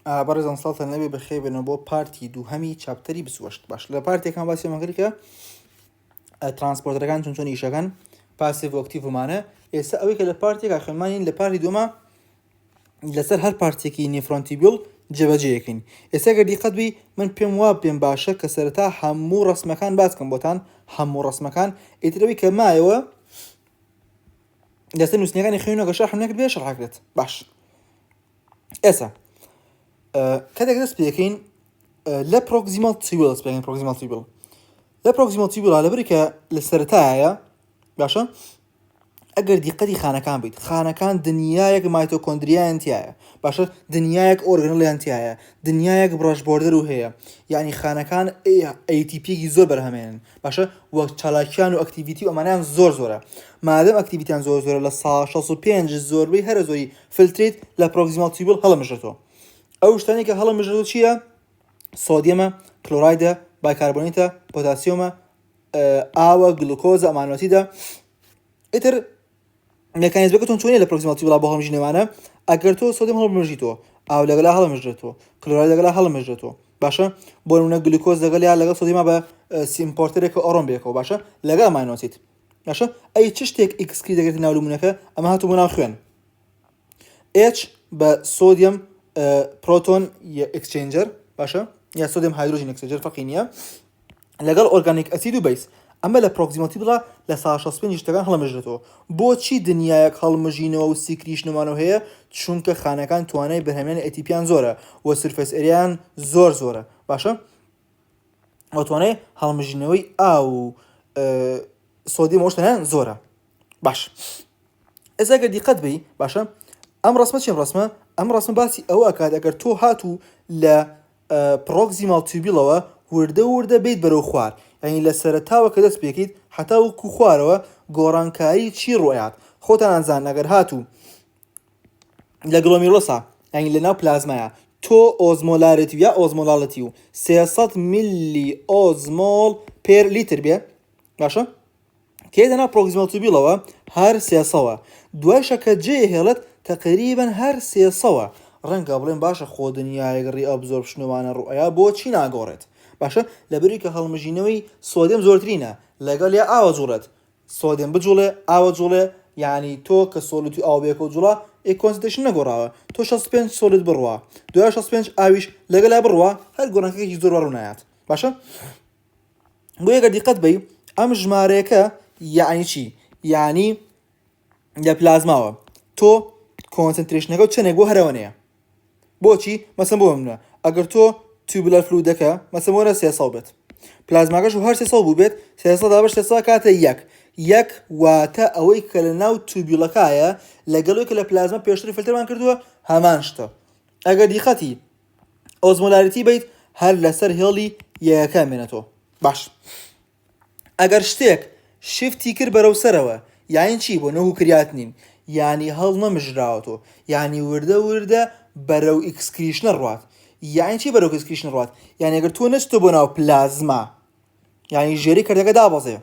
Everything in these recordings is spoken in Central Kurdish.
بەڕێزان ساڵتان لەبێ بەخێر بێنەوە بۆ پارتی دووهەمی چاپتەری 28 باش لە پارتێکان باسیمان کرد کە ترانسپۆرتەرەکان چۆن ئیشەکەن پاسیڤ و ئەکتیڤمانە. ئێستا ئەوەی کە لە پارتێکا خوێنمانین لە پارتی دووەمە لەسەر هەر پارتێکی نێفرۆن تیبیول جێبەجێیەکەین. ئێستا گەر دیقەت بی من پێم وا پێم باشە کە سەرەتا هەموو ڕەسمەکان باسکەم بۆتان هەموو ڕەسمەکان ئیترەوەی کە مایەوە دەستە نووسنیەکانی خوێنەوە شەرح نەکرد بێ شەرحەکرێت باش. ئێستا کاتێک دەست پێکەین لە پرۆکسیمال تیبیول دەست پێکەین پرۆکسیمال تیبیول لە پرۆکسیمال تیبیول لەبەری کە لە سەرەتایە باشە ئەگەر دیقەتی خانەکان بیت خانەکان دنیایەک مایتۆکۆندریایان تایە باشە دنیایەک ئۆرگنڵیان تایە دنیایەک بڕەشبۆردەر و هەیە یعنی خانەکان ئەیتیپیەکی زۆر بەرهەمێنن باشە وەک چالاکیان و ئەکتیڤیتی و ئەمانیان زۆر زۆرە مادەم ئەکتیڤیتیان زۆر زۆرە لە ساڵ 65 زۆربەی هەرە زۆری فلتریت لە پرۆکسیمال تیبیول هەڵەمژێتەوە. ئەو شتانی کە هەڵەمژێتەوە چییە؟ سۆدیەمە، کلۆرایدە، بایکاربۆنیتە، پۆتاسیۆمە، ئاوە، گلوکۆزە، ئەمانۆتیدە. ئیتر مێکانیزمەکەتون چۆنیە لە پرۆکسیمال تیبیولا بۆ هەڵمژینەوانە؟ ئەگەر تۆ سۆدیەم هەڵبژیتەوە ئاو لەگەڵا هەڵەمژێتەوە کلۆراید لەگەڵا هەڵەمژێتەوە باشە بۆ نمونە گلوکۆز لەگەڵیا لەگەڵ سۆدیەمە بە سیمپۆرتەرێکە ئۆڕۆم بێکەوە باشە لەگەڵ ئەمانۆتید باشە ئەی چ شتێک ئیکسکی دەگرێت ناو لومونەکە ئەمە هاتوو بۆ ناو خوێن H بە سۆدیەم پرۆتۆن ئەکسچێنجەر باشە یا سۆدیەم هایدرۆژین ئەکسچێنجەر فەرقی نییە لەگەڵ ئۆرگانیک ئەسید و بیس ئەمە لە پرۆکسیمال تیبیولا لە ساڵ 65 شتەکان هەڵەمژێتەوە. بۆچی دنیایەک هەڵمژینەوە و سیکریشنەوانەوە هەیە؟ چونکە خانەکان توانای بەرهەمێنی ئەتیپیان زۆرە و سرفەس ئێریان زۆر زۆرە باشە ئەو توانای هەڵمژینەوەی ئاو و سۆدیەم ئەوشتەیان زۆرە باش. ئێستا گەر دیقەت بی باشە ئەم ڕەسمە چێم ڕەسمە ئەم ڕەسمە باسی ئەوە ئەکات ئەگەر تۆ هاتوو لە پرۆکسیمال تیبیولەوە وردە وردە بیت بەرەو خوار یعنی لە سەرەتاوە کە دەست پێکەیت حتا وەکو خوارەوە گۆڕانکاری چی ڕۆیات خۆتان ئەنزان ئەگەر هاتوو لە گلۆمیرۆسا یعنی لە ناو پلازمایە تۆ ئۆزمۆلارەتی یا ئۆزمۆلاڵەتی و 300 میلی ئۆزمۆل پێر لیتر بێ باشە تێدا ناو پرۆکسیمال تیبیولەوە هەر 300ەوە دوایشە کە جێهێڵێت تقریبەن هەر 300ەوە ڕەنگە بڵێن باشە خۆ دنیایەک ڕیئەبزۆرپشنەوانە ڕوئەیە بۆچی ناگۆڕێت باشە لەبەری کە هەڵمژینەوەی سۆدیەم زۆرترینە لەگەڵ یا ئاوە جوڵێت سۆدیەم بجوڵێ ئاوە جوڵێ یعنی تۆ کە سۆلیتی ئاو بێکە و جوڵا کۆنسنتریشن نەگۆڕاوە تۆ 65 سۆلیت بڕوا دوای 65 ئاویش لەگەڵا بڕوا هەر گۆڕانکەیەکی زۆر ڕوونایەت باشە بۆ یەگەر دیقەت بی ئەم ژمارەیەکە یعنی چی؟ یعنی لە پلازماوە تۆ کۆنسنتریشنەکە چەندێک بۆ هەرەوەنەیە بۆچی مەسەن بۆ منە ئەگەر تۆ تیوبولار فلویدەکە مەسەن بۆرە 300 بێت پلازماکەش و هەر 300 بوو بێت 300 دابش 300 کاتە یەک واتە ئەوەی کە لە ناو تیوبولەکایە لەگەڵەوەی کە لە پلازما پێشتر فلترمان کردووە هەمان شتە. ئەگەر دیقەتی ئۆزمۆلاریتی بیت هەر لەسەر هێڵی یەکەکە مێنێتەوە باش. ئەگەر شتێک شیفتی کرد بەرەو سەرەوە یعنی چی بۆ نەهوو کریاتنین یعنی هەڵ نەمژراوەتەوە یعنی وردە وردە بەرەو ئیکسکریشنە ڕوات یعنی چی بەرەو ئیکسکریشنە ڕوات یعنی ئەگەر تۆ نەچتۆ بۆ ناو پلازما یعنی ژێری کردەکە دابەزێ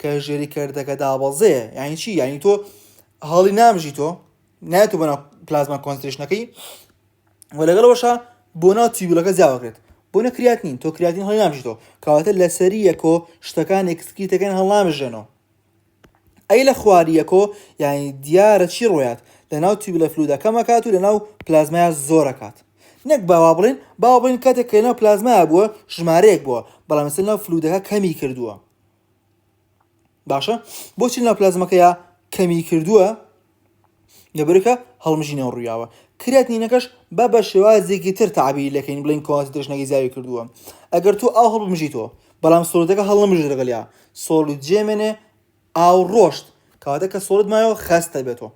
کە ژێری کردەکە دابەزێ یعنی چی یعنی تۆ هەڵی نامژیتۆ نایەتۆ بۆ ناو پلازما کۆنسنتریشنەکەی و لەگەڵەوەشە بۆ ناو تیبیولەکە زیاوەکرێت بۆ نەکریاتنین تۆ کریاتین هەڵی نامژیتۆ کەواتە لە سەریەکۆ شتەکان ئیکسکریتەکەن هەڵنامژێنەوە ئەی لە خواریەکۆ یعنی دیارە چی ڕۆیات لە ناو تیبیولە فلویدەکەمە کات و لە ناو پلازمایە زۆرەکات نەک باوا بڵێن کاتێک کە ناو پلازمایە بووە ژمارەیەک بووە بەڵام مەسەڵەن ناو فلویدەکە کەمی کردووە باشە بۆچی ناو پلازمەکەیە کەمی کردووە لەبەرەکە هەڵمژینەوە ڕوویاوە کریاتینەکەش بە شێوازێکی تر تعبیر لەکەین بڵین کۆنسنتریشنەکەی زیاوی کردووە ئەگەر تۆ ئاو هەڵبژیتەوە بەڵام سۆلیدەکە هەڵ نەمژێت لەگەڵیا سۆلید جێمێنێ ئاو ڕۆشت کەواتە کە سۆلید مایەوە خەستە بێتەوە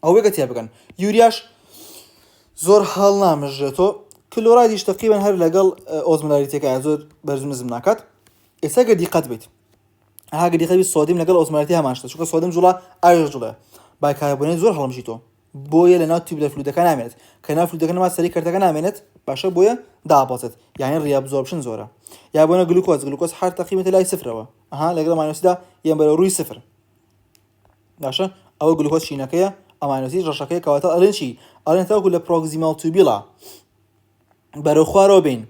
ئەوەی تیا بکەن یوریاش زۆر هەڵ نامژێتەوە کلۆرایدیش تقریبەن هەر لەگەڵ ئۆزمۆلاریتەکە زۆر بەرز نزم ناکات. ئێستا گەر دیقەت بیت ئاگەر دیقەت بیت سۆدیم لەگەڵ ئۆزمۆلاریتی هەمان شتە چونکە سۆدیم جوڵە ئاویش جوڵە بایکاربۆنێت زۆر هەڵمژیتەوە بۆیە لە ناو تیوبولە فلویدەکە نامێنێت کە ناو فلویدەکە نەما سەری کردەکە نامێنێت باشە بۆیە دابەزێت یعنی ریابزۆرپشن زۆرە یا بۆنە گلوکۆز هەر تقریبەن لای سفرەوە لەگەڵ ماینۆسیدا یان بەرەو ڕووی سفر باشە ئەوە گلوکۆز شینەکەیە ئەمانۆسیج ڕەشەکەی کەواتە ئەڵێن چی ئەڵێن تاوەکو لە پرۆکزیمال توبیڵە بەرەو خوارەوە بین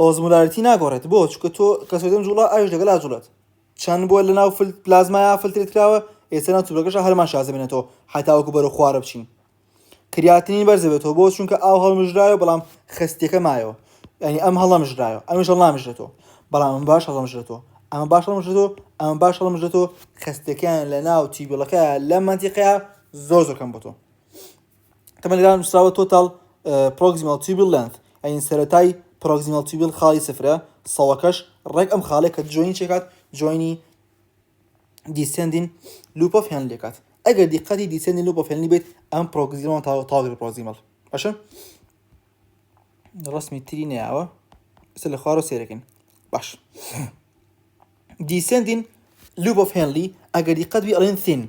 ئۆزمولارەتی ناگۆڕێت بۆ چونکە تۆ کە سۆدیم جوڵە ئاویش لەگەڵ ئاجوڵێت چەند بووە لە ناو پلازمایە فلترێت کراوە ئێستا ناو توبلەکەش هەرمان شازە بێنێتەوە هەتاوەکو بەرەو خوارە بچین کریاتینین بەرزە بێتەوە بۆ چونکە ئاو هەڵمژرایەوە بەڵام خستێکە مایەوە یعنی ئەم هەڵەمژرایەوە ئەمیش هەڵنامژرێتەوە بەڵام ئەم باش هەڵەمژرێتەوە ئەمە باش هەڵەمژرێتەوە ئەمە باش هەڵەمژرێتەوە خستەکەیان لە ناو تیبیڵەکە لە مەنتیقەیە زۆر زۆر کەم بۆتەوە تەمە لەگەڵ نووسراوە تۆتال proximal tubule length ئەین سەرەتای proximal tubule خاڵی سفرە سەڵەکەش ڕێک ئەم خاڵێک کە جوینی چێکات جوینی descending loop of Henle لێکات ئەگەر دیقەتی descending loop of Henle بێت ئەم proximal تاوەگر proximal باشە ڕسمی تری نەیاوە ئێستا لە خوارەوە سێرەکەین باش descending loop of Henle ئەگەر دیقەت بی ئەڵێن thin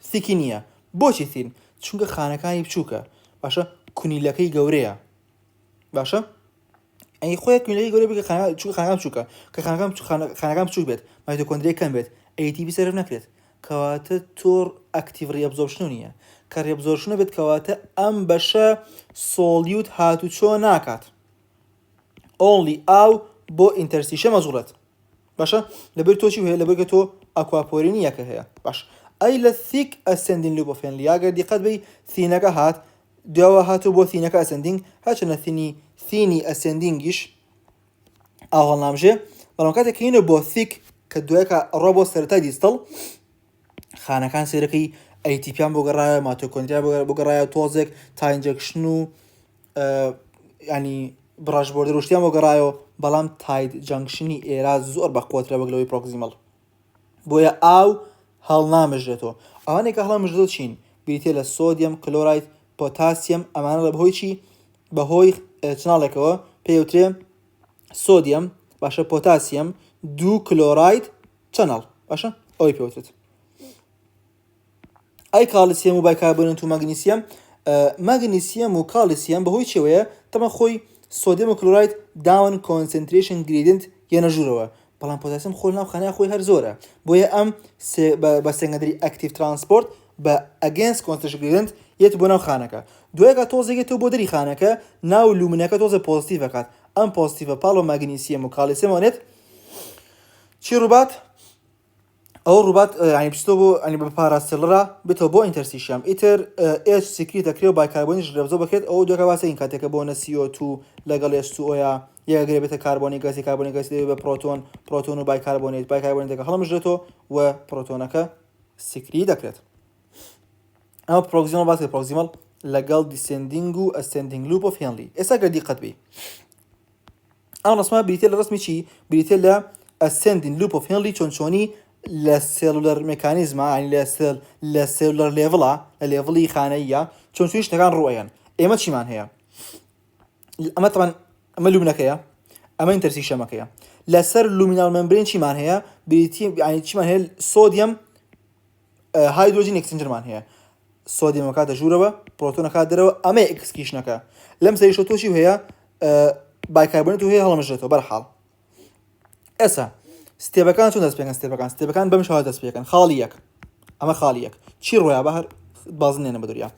thicky نییە بۆچی thin چونکە خانەکانی بچووکە باشە کونیلەکەی گەورەیە باشە ئەی خۆی کونیلەکەی گەورەی بگە خانەکان بچووکە کە خانەکان بچووک بێت مایتۆکۆندریە کەم بێت ATP سەرف نەکرێت کەواتە تۆر ئەکتیڤ ریابزۆرپشن نییە کە ریابزۆرپشنە بێت کەواتە ئەم بەشە سۆلیوت هاتوچۆ ناکات ئۆنلی ئاو بۆ ئینتەرستیشە مەزوڵێت باشە لەبەر تۆ چی هەیە لەبەر کە تۆ ئەکواپۆرینی یەکە هەیە باش ئەی لە thick ascending loop of Henle ئەگەر دیقەت بی ثینەکە هات دوایەوە هاتوو بۆ ثینەکە ئەسەندینگ هەرچەندە ثینی ئەسەندینگیش ئاو هەڵنامژێ بەڵام کاتێک کە هینە بۆ thick کە دوایەکە ڕۆ بۆ سەرەتای دیستڵ خانەکان سێرەکەی ئەیتیپیان بۆ گەڕایە ماتۆکۆندریا بۆ گەڕایە تۆزێک تا ئینجەکشن و ینی بڕاشبۆردە ڕشتیان بۆ گەڕایەوە بەڵام تاید جەنکشنی ئێرا زۆر بە قوترە بەگلەوەی پرۆکزیمەڵ بۆیە ئاو هەڵنامژێتەوە ئەوانێک کە هەڵامژێتەوە چین بریتێ لە سۆدیەم کلۆراید پۆتاسیەم ئەمانە لە بەهۆی چی بەهۆی چناڵێکەوە پێوترێ سۆدیەم باشە پۆتاسیەم دوو کلۆراید چەنەڵ باشە ئەوی پێوترێت ئەی کاڵسیەم و بایکاربۆنێت و ماگنیسیەم و کاڵسیەم بەهۆی چێوەیە تەمە خۆی سۆدیەم و کلۆراید داون کۆنسنتریشن گریدنت یەنە ژوورەوە بەڵام پۆتاسیەم خۆی ناو خانەیە خۆی هەر زۆرە بۆیە ئەم بە سێنگەدەری ئەکتیڤ ترانسپۆرت بە ئەگەنست کۆنسنتریشن گریدنت یەت بۆ ناو خانەکە دوایەکە تۆزێکێتەوە بۆ دەری خانەکە ناو لومنەکە تۆزە پۆزتیڤەکات ئەم پۆزتیڤە پاڵ و ماگنیسیەم و کاڵسیەمەوەنێت چی ڕووبات ئەو ڕووبات ینی بچتەوە بۆ ئەنی بە پاراستێلەرا بێتەوە بۆ ئینتەرسیشیەم ئیتر H سیکریت دەکرێت و بایکاربۆنیش ڕێبزۆ بکرێت ئەو دوێکە باسەین کاتێکە بۆ نە CO2 لەگەڵ H2O یەکگرێ بێتە کاربۆنی گەسی کاربۆنی گەسی دەبێت بە پرۆتۆن و بایکاربۆنێتەکە هەڵمژرێتەوە و پرۆتۆنەکە سیکری دەکرێت ئەمە پرۆکزیمەڵ باسی پرۆکزیمەڵ لەگەڵ دیسندینگ و ئەسندینگ لوپ ئۆف هێنلی ئێستا گەر دیقەت بی ئەم ڕسمە بریتێ لە ڕسمی چی بریتێ لە ئەسندینگ لوپ ئۆف هێنلی چۆنچۆنی لە سێلولەر مێکانیزمە ینی لە سێلولەر لێڤڵە لە لێڤڵی خانەیە چۆنچۆنی شتەکان ڕوئەیەن ئێمە چیمان هەیە ئەمە تەمان ئەمە لومنەکەیە ئەمە ئینتەرسیشەمەکەیە لەسەر لومینال مەمبرین چیمان هەیە بریتی ینی چیمان هەیە سۆدیەم هایدرۆجین ئەکسچێنجەرمان هەیە سۆدیەمەکە کاتە ژوورەوە پرۆتۆنەکە دەرەوە ئەمە ئەکسکیشنەکە لەم سەریشە تۆ چی هەیە بایکاربۆنێت و هەیە هەڵەمژێتەوە بەرحاڵ ئێستا ستێبەکان چۆن دەست پێکەن ستێبەکان بەم شێوە دەست پێکەن خاڵی یەک ئەمە خاڵی یەک چی ڕۆیە بە هەر بازنێنە بە دوریا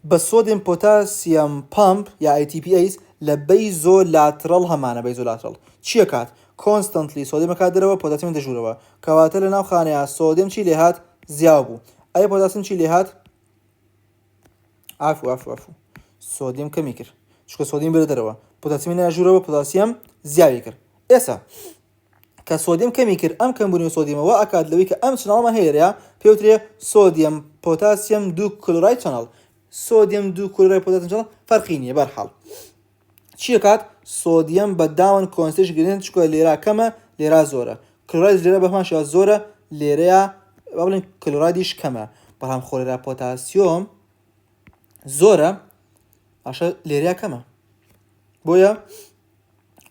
بە سۆدیەم پۆتاسیەم پامپ یا ATPase لە بەیزۆ لاترال هەمانە بەیزۆ لاترال چیە کات کۆنستانتلی سۆدیەمەکە دەرەوە پۆتاسیەم دەژوورەوە کەواتە لە ناو خانەیە سۆدیەم چی لێهات زیاو بوو ئەیە پۆتاسیەم چی لێهات ئافو سۆدیەم کەمی کرد چونکە سۆدیەم بێرە دەرەوە پۆتاسیەمی ناژوورەوە پۆتاسیەم زیاوی کرد ئێستا کە سۆدیەم کەمی کرد ئەم کەمبوونی سۆدیەمەوە ئەکات لەوەی کە ئەم چناڵمە هەیەرەیە پێوترێ سۆدیەم پۆتاسیەم دوو کلۆراید چەنەڵ سۆدیەم دوو کلۆراید پۆتاسیەم چەنەڵ فەرقی نییە بەرحاڵ چیە کات سۆدیەم بە داون کۆنسنتریشن گرێن چکۆ لێرا کەمە لێرا زۆرە کلۆراید لێرە بەهمان شێوە زۆرە لێرەیە با بڵێن کلۆرایدیش کەمە بەڵام خۆلێرا پۆتاسیۆم زۆرە باشە لێرەیە کەمە بۆیە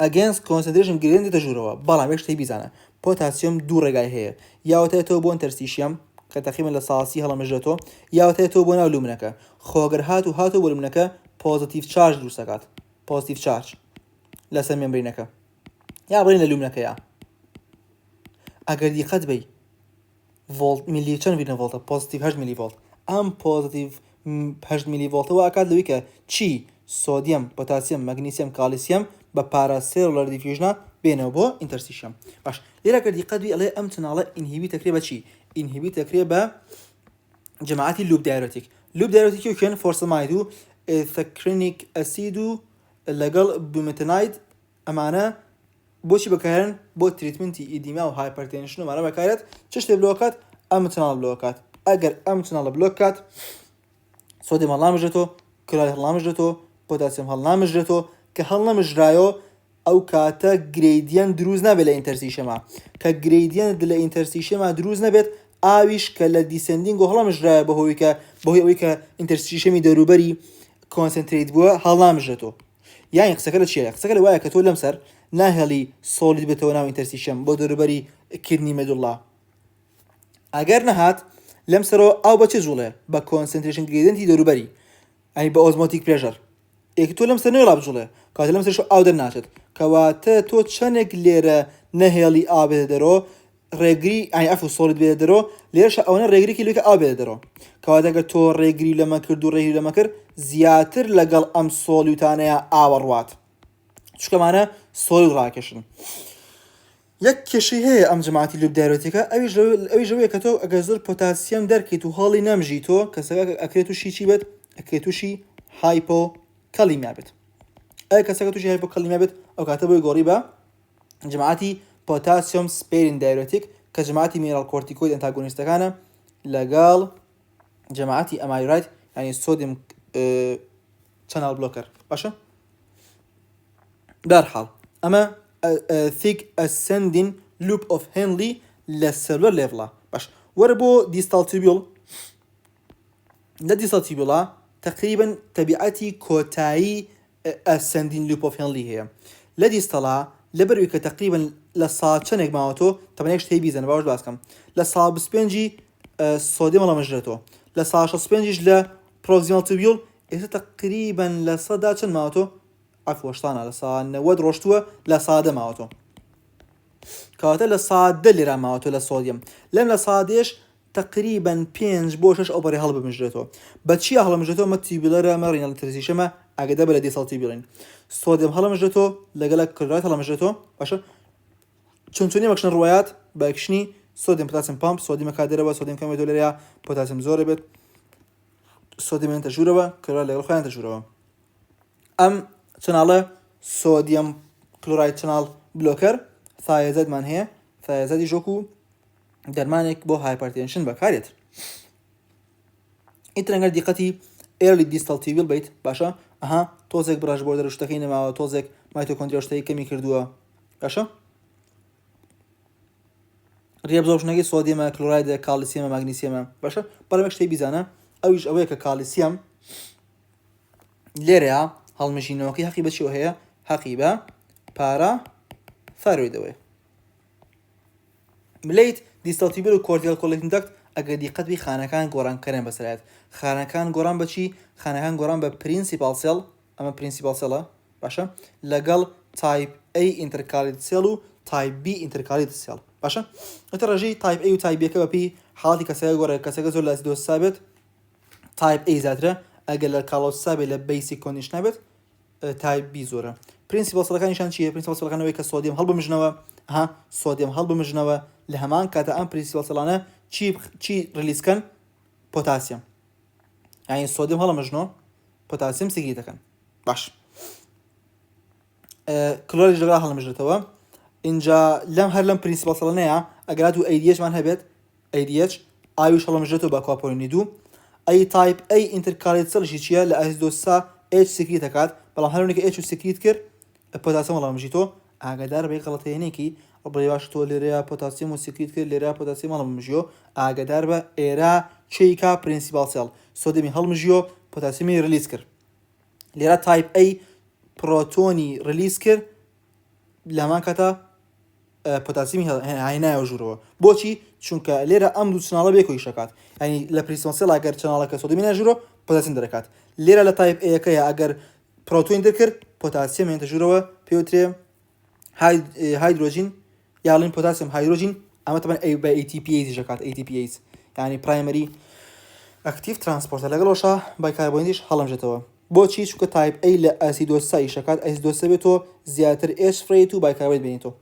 ئەگەنست کۆنسنتریشن گرێن دێتە ژوورەوە بەڵام یەک شتەی بیزانە پۆتاسیۆم دوو ڕێگای هەیە یاوەتێتەوە بۆ ئینتەرستیشیەم کە تەقریبەن لە ساڵسی هەڵەمژێتەوە یاوەتێتەوە بۆ ناو لومنەکە خۆگەر هاتوو بۆ لومنەکە پۆزیتیڤ چارج دروست دەکات پۆزیتیڤ چارج لەسەر مێمبرینەکە یا بڵێن لە لومنەکەیە ئەگەر دیقەت بی ڤۆڵت میلی چەند بینە ڤۆڵتە پۆزیتیڤ 8 میلی ڤۆڵت ئەم پۆزیتیڤ 8 میلی ڤۆڵتەوە ئاکات لەوەی کە چی سۆدیەم پۆتاسیەم مەگنیسیەم کالیسیەم بە پاراسێلولار دیفیوژنە بێنەوە بۆ ئینتەرسیشەم. باش لێرە کە دیقەت ئەڵێ ئەم چناڵە ئینهیبیت دەکرێت بە چی؟ ئینهیبیت دەکرێت بە جەماعەتی لوب دایورێتیک. لوب دایورێتیکی وکێن فۆرسەماید و ثەکرینیک ئەسید و لەگەڵ بومێتەناید ئەمانە بۆچی بەکارن بۆ تریتمنتی ئیدیما و هایپەرتێنشن ومانە بەکارێت چ شتێ بلۆکات ئەم چناڵ بلۆکات. ئەگەر ئەم چناڵە بلۆکات سۆدیەم هەڵنامژێتەوە کلۆراید هەڵنامژێتەوە پۆتاسیەم هەڵنامژێتەوە کە هەڵنەمژرایەوە ئەو کاتە گرێدیەن دروست نابێت لە ئینتەرسیشەما کە گرێدیەن لە ئینتەرسیشەما دروست نەبێت ئاویش کە لە دیسەندینگ و هەڵنەمژرایە بەهۆی ئەوەی کە ئینتەرسیشەمی دەوروبەری کۆنسنتریت بووە هەڵنامژێتەوە. یانی قسەکە لە چیە؟ قسەکە لە وایە کە تۆ لەم سەر ناهێڵی سۆلید بێتەوە ناو ئینتەرسیشەم بۆ دەوروبەری کدنی مێدوڵا. ئەگەر نەهات لەم سەرەوە ئاو بە چه جوڵێ؟ بە کۆنسنتریشن گرێدیەنتی دەوروبەری ئەنی بە ئۆزمۆتیک پرێژەر. ئێک تۆ لەم سەر نێڵا بجوڵێ کاتە لەم سەرش ئاو دەرناچێت کەواتە تۆ چەندێک لێرە نەهێڵی ئاو بێتە دەرەوە ڕێگری ئەنی ئەف و سۆلید بێتە دەرەوە لێرەش ئەوەنە ڕێگریکی لێکە ئاو بێتە دەرەوە. کەواتە ئەگەر تۆ ڕێگری لەمە کرد و ڕێگری لەمە کرد زیاتر لەگەڵ ئەم سۆلیوتانەیە ئاوە ڕوات چکەمانە سۆلید ڕاکێشن. یەک کێشەی هەیە ئەم جەماعەتی لوب دایورێتیکە ئەویش لەوەیە کە تۆ ئەگەر زۆر پۆتاسیەم دەرکەیت و هەڵی نەمژیتەوە کەسەکە ئەکرێت تووشی چی بێت؟ ئەکرێت تووشی هایپۆکەلیمیا بێت. ئەگەر کەسەکە تووشی هایپۆکەلیمیا بێت ئەو کاتە بۆی گۆڕی بە جەماعەتی پۆتاسیۆم سپێرین دایورێتیک کە جەماعەتی مینێرال کۆرتیکۆید ئەنتاگۆنیستەکانە لەگەڵ جەماعەتی ئەمایلۆید یعنی سۆدیەم چەناڵ بلۆکەر. باشە؟ بەرحاڵ ئەمە thick ascending loop of Henle لە cellular level. باش وەرە بۆ distal tubule. لە distal tubule تقریبا تەبیعەتی کۆتایی ascending loop of Henle هەیە. لە دیستەڵا لەبەروی کە تقریبا لە ساڵ چەندێک ماوەتەوە تەمەنێک شتەی بیزەنە باوەش باسکەم لە ساڵ 25 سۆدیەم هەڵەمەژرێتەوە لە ساڵ 65 لە proximal tubule ئێستا تقریبا لە سەدا چەند ماوەتەوە ئەفۆشتانە لە ساڵ 90 ڕۆشتووە لە سادە ماوەتەوە کەواتە لە سادە لێرا ماوەتەوە لە سۆدیەم لەم لە سادێش تقریبا 5 بۆ 6 ئۆپەری هەڵبمژرێتەوە. بە چی هەڵەمژرێتەوە؟ مە تیبولەرە مە ڕینال ئینتەرسیشەمە ئاگدە بە لە دیسال تیبولین سۆدیەم هەڵەمژرێتەوە لەگەڵ کلۆراید هەڵەمژرێتەوە. باشە چونچونی مەکشنە ڕوایات بەکشنی سۆدیەم پۆتاسیەم پامپ سۆدیەم کادرەوە سۆدیەم کەمێت لێرەیە پۆتاسیەم زۆرە بێت سۆدیەم تەژورەوە کلۆراید لەگەڵ خۆیان تەژورەوە. ئەم چناڵە سۆدیەم کلۆراید چناڵ بلۆکەر ثایەزەتمان هەیە ثایەزەتی ژۆک و دەرمانێک بۆ هایپەرتێنشن بەکارێت. ئیترەنگەر دیقەتی early distal tubule بیت. باشە ئەها تۆزێک بڕاش بۆ دەرشتەکەی نەماوە تۆزێک مایتۆکۆندریا شتەی کەمی کردووە. باشە ریابزۆرپشنەکەی سۆدیەمە کلۆرایدە کالیسیەمە ماگنیسیەمە. باشە بەڵام شتەی بیزانە ئەویش ئەوەیە کە کالیسیەم لێرەیە هەڵمژینەوەکەی حەقی بەچیەوە هەیە حەقی بە پارا ثایرۆیدەوەی. ملەیت دیستال تیبول و کۆرتیکال کۆلیکتین داکت ئەگەر دیقەت بی خانەکان گۆڕانکەرێن بەسەرایەت خانەکان گۆڕان بەچی خانەکان گۆڕان بە پرینسیپال سێڵ ئەمە پرینسیپال سێڵە. باشە لەگەڵ تایپ A ئینتەرکالیت سێڵ و تایپ B ئینتەرکالیت سێڵ. باشە ئەتە ڕێژەی تایپ A و تایپ B کە بەپی حاڵاتی کەسەکە گۆڕێت کەسەکە زۆر لە ئەسیدۆسا بێت تایپ A زیاترە ئەگەر لە کاڵۆسا بێت لە بیسیک کۆندیشنا بێت تایپ B زۆرە. پرینسیپال سەڵەکانیشان چییە؟ پرینسیپال سەڵەکانەوەی کە سۆدیەم هەڵبمژنەوە سۆدیەم هەڵبمژنەوە لە هەمان کاتە ئەم پرینسیپال سەڵانە چی ریلیزکەن؟ پۆتاسیەم یعنی سۆدیەم هەڵەمژنەوە پۆتاسیەم سیکریتەکەن. باش کلۆریدش لەگەڵ هەڵەمژرێتەوە. اینجا لەم هەر لەم پرینسیپال سەڵانەیە ئەگەرات و ADH مان هەبێت ADH ئاویش هەڵەمژرێتەوە بە کۆپۆلینی 2 ئەی تایپ A ئینتەرکالیت سێڵشی چییە؟ لە ئەسیدۆسا H سیکریت دەکات بەڵام هەرونێکە H و سیکریت کرد پۆتاسیەم هەڵەمژیتەوە ئاگادار بە غەڵەتەیەنێکی ڕێ باش تۆ لێرەیە پۆتاسیەم و سیکریت کرد لێرە پۆتاسیەم هەڵمژیۆ ئاگادار بە ئێرە چیکا پرینسیپال سێڵ سۆدیەمی هەڵمژیۆ پۆتاسیەمی ریلیز کرد لێرە تایپ A پرۆتۆنی ریلیز کرد لەمان کاتە پۆتاسیەمی هاینایە ژوورەوە. بۆچی؟ چونکە لێرە ئەم دوو چناڵە بێکۆی شەکات ینی لە پرینسیپال سێڵ ئەگەر چناڵەکە سۆدیەمی ناژوورۆ پۆتاسیەم دەرەکات لێرە لە تایپ A ئەگەر پرۆتۆنی دەرکرد پۆتاسیەم هێنتە ژوورەوە پێوترێ هایدرۆژین یاڵین پۆتاسیەم هایدرۆژین ئەمە تەمەن بە ATPase ژەکات ATPase یعنی پرایمەری ئەکتیڤ ترانسپۆرتە لەگەڵەوەشە بایکاربۆنیتیش هەڵەمژێتەوە بۆچی چونکە تایپ A لە ئەسیدۆسایی شەکات ئەسیدۆسە بێتەوە زیاتر H فرێیت و بایکاربۆنیت بێنیتەوە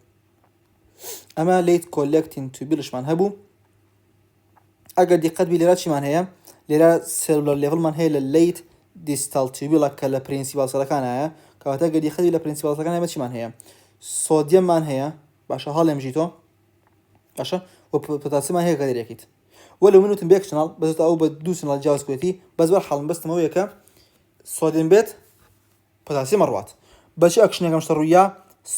ئەمە لێت کۆلێکتین توبیلشمان هەبوو ئەگەر دیقەت بی لێرە چیمان هەیە لێرە سێلولەر لێڤڵمان هەیە لە لێت دیستال توبیڵە کە لە پرینسیپال سەڵەکانایە کەواتە گەر دیقەت بی لە پرینسیپال سەڵەکانە بە چیمان هەیە سۆدیەممان هەیە باشە هەڵێمژیتەوە باشە و پۆتاسیەمان هەیە کە دەرێکیت وەلو من وتم بێک چناڵ بەزێت ئەو بە دوو چناڵ جیاواز کوێتی بەس بەر حەڵم بەستمەوە یەکە سۆدیەم بێت پۆتاسیەم ڕوات بەچی ئەکشنێکم شتە ڕوویا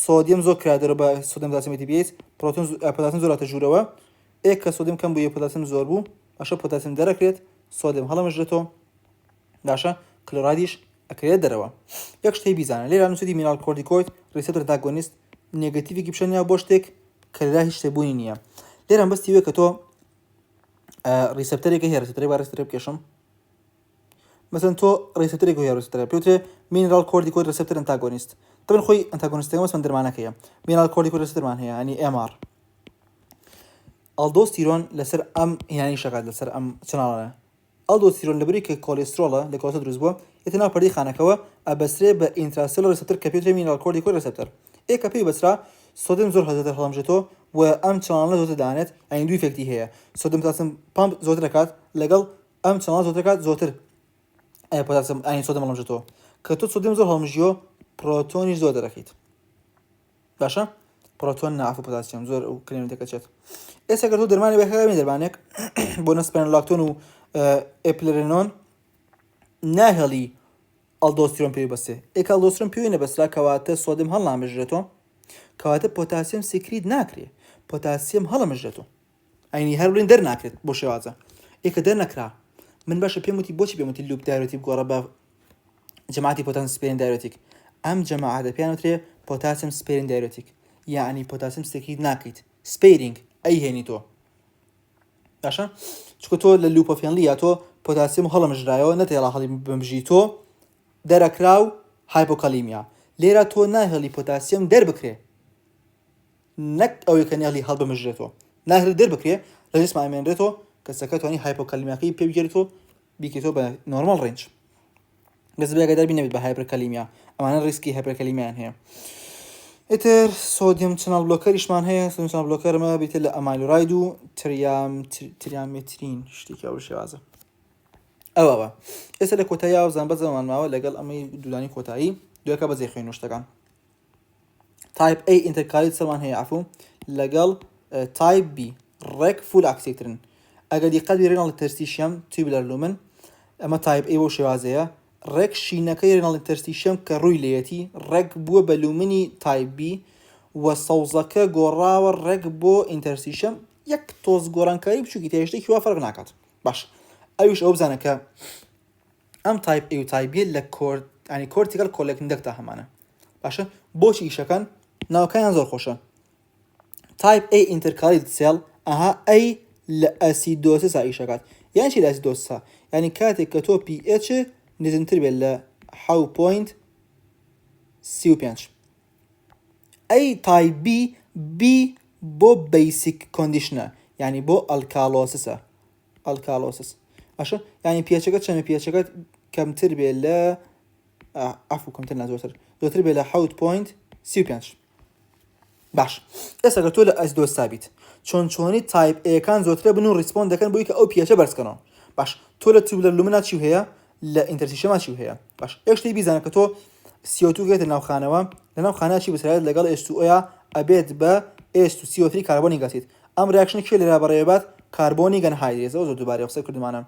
سۆدیەم زۆر کرادەرە بە سۆدیەم پۆتاسیەمێتی بێت پۆتاسیەم زۆر هاتە ژوورەوە ئێک کە سۆدیەم کەم بووە پۆتاسیەم زۆر بوو باشە پۆتاسیەم دەرەکرێت سۆدیەم هەڵەمژێتەوە باشە کلۆرایدیش ئەکرێت دەرەوە یەک شتەی بیزانە لێرە نووسیدی مینال کۆرتیکۆید ریسپتۆر ئەنتاگۆنیست نێگەتیڤێکی بشەنیا بۆ شتێک کە لەلا هیچ شتێبوونی نییە لێرە بەستی وێ کە تۆ ریسپتۆرێکی هەیە ریسپتۆرێک با ریسپتۆرێک بکێشم مثلا تۆ ریسپتۆرێک هەیە ریسپتۆرێک پێوترێ مینال کۆرتیکۆید ریسپتۆر ئەنتاگۆنیست طبعا خۆی ئەنتاگۆنیستەکە مەسەن دەرمانەکەیە مینال کۆرتیکۆید ریسپتۆرمان هەیە ینی MR ئالدۆستیرۆن لەسەر ئەم هێنانی شەکات لەسەر ئەم چناڵانە ئالدۆستیرۆن لەبەری کە کۆلێسترۆڵە لە کۆلێسترۆل دروست بووە ئێتە ناو پەردەی خانەکەەوە ئەبەسرێ بە ئینتراسێلۆر ریسپتۆر کە پێوترێ مینال کۆرتیکۆید ریسپتۆر ئێ کە پێی بەسرا سۆدیەم زۆر هەزەتر هەڵەمژێتەوە و ئەم چناڵانە زۆرتر دانێت ئەین دوو ئیفێکتی هەیە سۆدیەم پۆتاسیەم پامپ زۆرتر دەکات لەگەڵ ئەم چناڵ زۆرتر دەکات زۆرتر پۆتاسیەم ئەین سۆدیەم هەڵەمژێتەوە کە تۆ سۆدیەم زۆر هەڵەمژیۆ پرۆتۆنیش زۆر دەرەکەیت باشە پرۆتۆن نەعەفو پۆتاسیەم زۆر ئەو کلێمێتەکە چێت ئێستا کە تۆ دەرمانی بەکاربێنی دەرمانێک بۆ نسپێنۆلاکتۆن و ئێپلێرێنۆن ناهێڵی ئالدۆستیرۆن پێوی بەسێ ئێک ئالدۆستیرۆن پێوی نەبەسرا کەواتە سۆدیەم هەڵنامژرێتەوە کەواتە پۆتاسیەم سیکریت ناکرێت پۆتاسیەم هەڵەمژرێتەوە ئەینی هەر بڵین دەرناکرێت بۆ شێوازە ئێکە دەرنەکرا من باشە پێم وتی بۆچی پێم وتی لوپ دایرۆتیک گۆڕە بە جەماعەتی پۆتاسیەم سپێرین دایرۆتیک ئەم جەماعەتە پێیان وترێ پۆتاسیەم سپێرین دایرۆتیک یعنی پۆتاسیەم سیکریت ناکەیت سپێرینگ ئەی هێنی تۆ باشە چونکە تۆ لە لوپە فێنلیە تۆ پۆتاسیەم هەڵەمژرایەوە نەتێڵا هەڵی بمژی تۆ دەرەکرا و هایپۆکالیمیا لێرە تۆ ناهێڵی پۆتاسیەم دەربکرێ نەک ئەوەی کە نێڵی هەڵبمژرێتەوە ناهێڵی دەربکرێ لە جسم ئامێنرێتەوە کەسەکە توانی هایپۆکالیمیاکەی پێ بگێریتەوە بیکەیتەوە بە نۆرمال ڕێنج گەز بێ ئەگەدار بینەبێت بە هایپەرکالیمیا ئەمانە ڕیسکی هایپەرکالیمیان هەیە ئیتر سۆدیەم چناڵ بلۆکەریشمان هەیە سۆدیەم چناڵ بلۆکەرمە بیتە لە ئەمایلۆراید و تریامێترین شتێکی ئەو شێوازە ئەوە ئێستا لە کۆتایی ئاوزان بەزەمان ماوە لەگەڵ ئەمەی دوودانی کۆتایی دوێکە بەجێ خوێن شتەکان تایپ A ئینتەرکالیت سەمان هەیە عفو لەگەڵ تایپ B ڕێک فول ئاکسێکترن ئەگەر دیقەت بی ڕێناڵ تەرستیشیەم توبولار لومن ئەمە تایپ A بۆ شێوازەیە ڕێک شینەکەی ڕێناڵ تەرستیشیەم کە ڕووی لێتی ڕێک بووە بە لومنی تایپ B و سەوزەکە گۆڕاوە ڕێک بۆ ئینتەرستیشیەم یەک تۆز گۆڕانکاری بچووکی تێشتێکی وا فەرق ناکات باش ئەویش ئەو بزانە کە ئەم تایپ A و تایپ B لە کۆرتیکال کۆلێکتنگەکدا هەمانە باشە بۆچی ئیشەکان ناوەکانیان زۆر خۆشە تایپ A ئینتەرکالیت سێڵ ئەها A لە ئەسیدۆسیسا ئیشەکات یان چی لە ئەسیدۆسیسا یعنی کاتێک کە تۆ pH نزمتر بێت لە 7.35 A تایپ B بۆ بیسیک کۆندیشنە یعنی بۆ ئەلکالۆسیسە ئەلکالۆسیس باشە یعنی pHەکەت چەندە pHەکەت کەمتر بێت لە عفو کەمتر نا زۆرتر بێت لە 7.35 باش ئێستا کە تۆ لە ئەسیدۆسیسا بیت چۆنی تایپ ئەکان زۆرترە بن و ریسپۆند دەکەن بۆی کە ئەو pH بەرزکەنەوە باش تۆ لە توبولار لومنا چی هەیە لە ئینتەرستیشیەما چی هەیە باش یەک شتێی بیزانە کە تۆ CO2 گێتە ناوخانەوە لە ناوخانە چی بەسرایەت لەگەڵ H2O ئەبێت بە H2CO3 کاربۆنی گاسیت ئەم ریاکشنە کێ لێرە بەڕێوەبات کاربۆنی گەنهایدرێتەوە زۆر دووبارەی قسەی کردمانە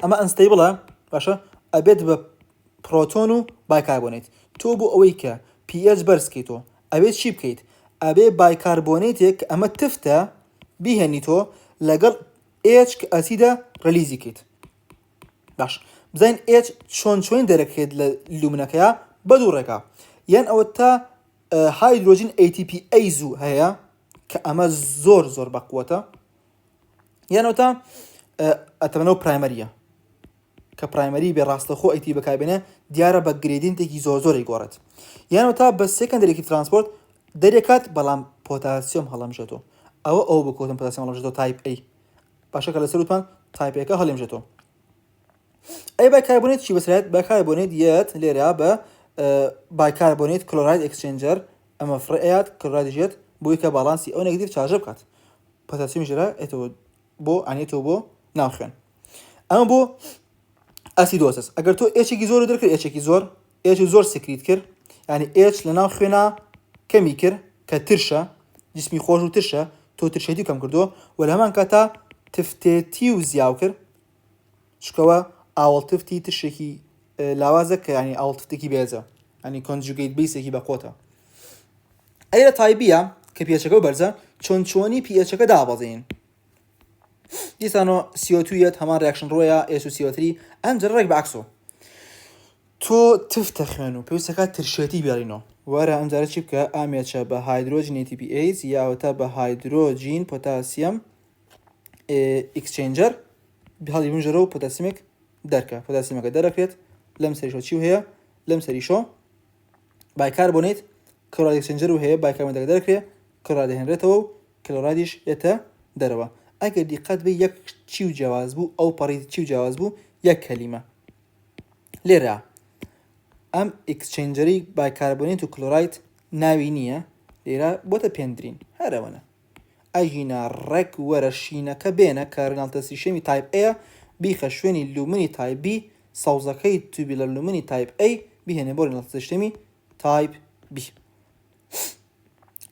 ئەمە ئەنستەیبڵە باشە ئەبێت بە پرۆتۆن و بایکاربۆنیت تۆ بۆ ئەوەی کە pH بەرزکەیتەوە ئەبێت چی بکەیت ئەبێ بایکاربۆنیتێک ئەمە تفتە بیهێنیتۆ لەگەڵ H کە ئەسیدە ڕەلیزی کەیت باش بزانین H چۆن دەرەکێت لە لومنەکەیە بە دوو ڕێگا یان ئەوە تا هایدرۆژین ATPase هەیە کە ئەمە زۆر بەقووەتە یان ئەوە تا ئەتەمەنەوە پرایمەریە کە پرایمەری بێ ڕاستەخۆ ئەیتی بەکاربێنە دیارە بە گرێدینتێکی زۆری گۆڕێت یان ئەوە تا بە سێکەندەرێکی ترانسپۆرت دەرێکات بەڵام پۆتاسیۆم هەڵەمژێتەوە ئەو بکۆتن پۆتاسیۆم هەڵەمژێتەوە تایپ A باشە کە لەسەر وتمان تایپێکە هەڵێمژێتەوە. ئەی بایکاربۆنێت چی بەسرێت بایکاربۆنێت یەت لێرە بە بایکاربۆنێت کلۆراید ئەکسچێنجەر ئەمە فرەیات کلۆرایدژێت بۆی کە باڵانسی ئەو نێگەتیڤ چارجە بکات پۆتاسیۆمی ژێرە ئێتەوە بۆ ئانێتەوە بۆ ناو خوێن. ئەمە بۆ ئەسیدۆسس ئەگەر تۆ ئێچێکی زۆر دەرکرد ئێچێکی زۆر ئێچ زۆر سکریت کرد ینی ئێچ لە ناو خوێنە کەمی کرد کە ترشە جسمی خۆش و ترشە تۆ ترشێتی کەم کردووە و لە هەمان کاتا تفتێتی و زیاو کرد چکەوە ئاوڵتفتی تشێکی لاوازە کە ینی ئاوڵتفتێکی بێزە ینی کۆنجوگەیت بیسێکی بە قۆتە. ئەی لە تایبیە کە پێچەکە و بەرزە چۆن چۆنی پێچەکە دابەزین دیسانۆ CO2 هەمان ریاکشن ڕۆیە SO3 ئەم جر ڕێک بەعکسۆ تۆ تفتە خوێن و پێویستەکە ترشێتی بێڵینەوە وەرە ئەمجارە چی بکە ئامێچە بە هایدرۆژین ATPase یاوەتە بە هایدرۆژین پۆتاسیەم ئەکسچێنجەر هەڵی بنژەرە و پۆتاسیمێک دەرکە پۆتاسیمەکە دەرەکرێت لەم سەریشۆ چی هەیە لەم سەریشۆ بایکاربۆنێت کلۆراید ئەکسچێنجەر و هەیە بایکاربۆنێتەکە دەرەکرێت کلۆراید دەهێنرێتەوە و کلۆرایدیش دێتە دەرەوە. ئەگەر دیقەت بێ یەک چی و جیاواز بوو ئەو پەڕی چی و جیاواز بوو یەک کەلیمە لێرە ئەم ئەکسچێنجەری بایکاربۆنێت و کلۆراید ناوی نییە لێرە بۆتە پێندرین هەرەوەنە ئەژینە ڕێک وەرە شینەکە بێنە کە ڕێناڵتە سیشەمی تایپ ئەیە بیخە شوێنی لومنی تایپ B سەوزەکەی توبیلەر لومنی تایپ A بهێنێ بۆ ڕێناڵتە سیشەمی تایپ B.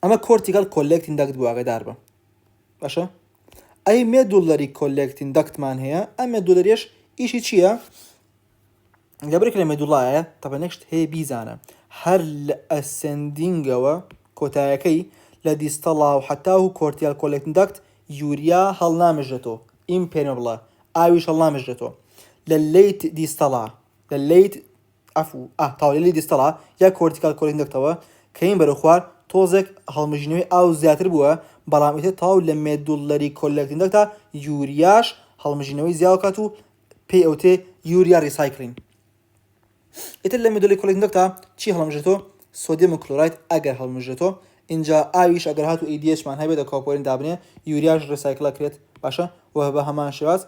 ئەمە کۆرتیکال کۆلێکتین دەکت بوو ئاگادار بە باشە. ئەی مێدوڵەری کۆلێکتین دەکتمان هەیە ئەم مێدوڵەریەش ئیشی چییە لەبەرێک لە مێدوڵایە تەبە نەکشت هەیە بیزانە هەر لە ئەسندینگەوە کۆتایەکەی لە دیستەڵا و حتا و کۆرتیال کۆلێکتین دەکت یوریا هەڵنامژێتەوە ئیمپێنبڵە ئاویش هەڵنامژێتەوە لە لیت دیستەڵا لە لیت تاولی دیستەڵا یا کۆرتیکال کۆلێکتین دەکتەوە کە این بەرە خوار تۆزێک هەڵمژینەوەی ئاو زیاتر بووە بەڵام ئێتە تاو لە مێدوڵەری کۆلێکتین دەکتا یوریاش هەڵمژینەوەی زیاو کات و پێی ئەوتێ یوریا ریسایکلین. ئێتر لە مێدوڵەری کۆلێکتین دەکتا چی هەڵمژێتەوە سۆدیەم و کلۆراید ئەگەر هەڵمژێتەوە اینجا ئاویش ئەگەر هات و ئیدیەشمان هەبێت لە کۆپۆرین دابنێ یوریاش ریسایکل کرێت باشە و بە هەمان شێواز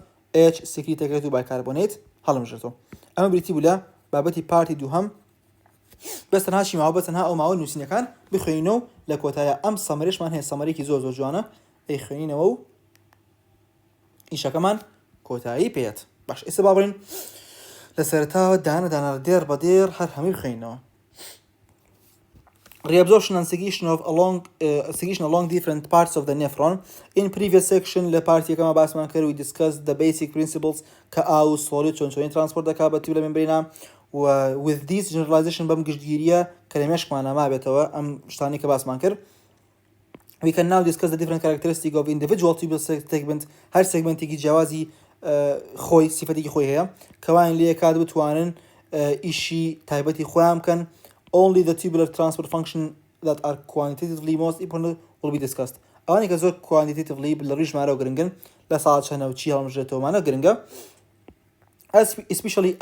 H سکریت دەکرێت و بایکاربۆنێت هەڵمژێتەوە. ئەمە بریتی بوو لە بابەتی پارتی دووهەم بەس تەنها ماوە بە تەنها ئەو ماوە نووسینەکان بخوێنینەوە لە کۆتایە ئەم سەمەرێشمان هەیە سەمەرێکی زۆر زۆر جوانە ئەی خوێنینەوە و ئیشەکەمان کۆتایی پێێت باش. ئێستا با بڕین لە سەرەتاوە دانە دێر بە دێر هەر هەمووی بخوێنینەوە. Reabsorption and secretion along different parts of the nephron. In previous section لە پارتیەکەمە باسمان کرد we discussed the basic principles کە ئاو سۆلیت چۆن چۆنی ترانسپۆرت دەکات بە تیوبولە ممبرینە و with this generalization بەم گشتگیریە کەلمێشکمان نامابێتەوە ئەم شتانی کە باسمان کرد. We can now discuss the different characteristics of individual tubule segment هەر سێگمنتێکی جیاوازی خۆی سیفەتێکی خۆی هەیە کەوان لێ کات بتوانن ئیشی تایبەتی خۆیان بکەن. Only the tubular transport function that are quantitatively most important will be discussed. ئەوانی کە زۆر quantitatively لە ڕووی ژمارە و گرنگن لە ساڵ چەنە و چی هەڵمژێتەوەمانە گرنگە especially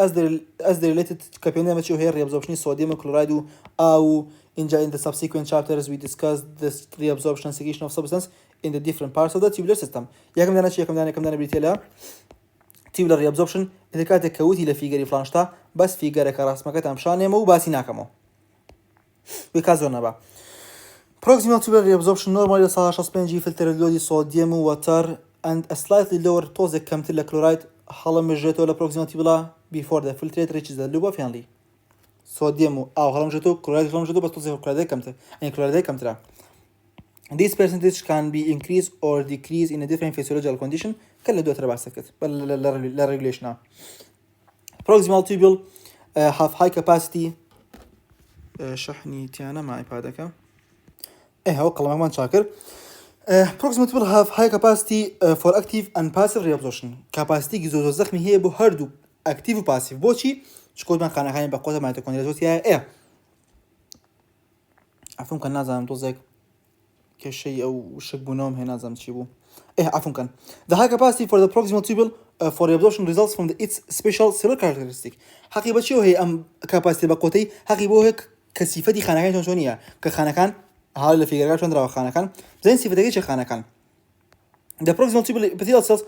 as they related کە پێوەندی ئەمە هەیە reabsorption sodium و chloride و ئاو اینجا in the subsequent chapters we discussed the reabsorption and secretion of substance in the different parts of the tubular system. یەکەم دانە چی یەکەم دانە بریتێ لە tubular reabsorption ئێتر کاتێک کەوتی لە فیگەری فلانشتا بەس فیگەرەکە ڕاستمەکەتان پیشانێمە و باسی ناکەمەوە وێکا زۆر نەبا. Proximal tubular reabsorption normally لە 65 filtered لۆدی sodium و water and a slightly lower تۆزێک کەمتر لە chloride هەڵمژێتەوە لە proximal tubula before the filtrate reaches the loop of Henle. sodium و ئاو هەڵمژێتەوە chloride هەڵمژێتەوە بەس تۆزێک chloride کەمتر chloride کەمترە. This percentage can be increased or decreased in a different physiological condition کە لە دواتر باس کرد لە regulation. Proximal tubule have high capacity شحنی تیانە مای پادەکە هەو قەڵەمەکمان چاکرد. Proximal tubule have high capacity for active and passive reabsorption. کاپاسیتێکی زۆر زەخمی هەیە بۆ هەردوو ئەکتیڤ و پاسیڤ. بۆچی؟ چکۆتمان خانەکانی بە قۆتە مایتۆکۆندریا زۆرتیایە ئەفم کە نازانم تۆزێک کێشەی ئەو شک بوونەوەم هەیە نازانم چی بوو ئەفم کەن. The high capacity for the proximal tubule for reabsorption results from its special cellular characteristic. حەقی بەچیەوە هەیە ئەم کاپاسیتێ بە قۆتەی حەقی بۆ هەیە کە سیفەتی خانەکانی چۆن چۆنیە کە خانەکان هەڵ لە فیگەرەکە چۆندراوە خانەکان بزانین سیفەتەکەی چه خانەکان. The proximal tubule epithelial cells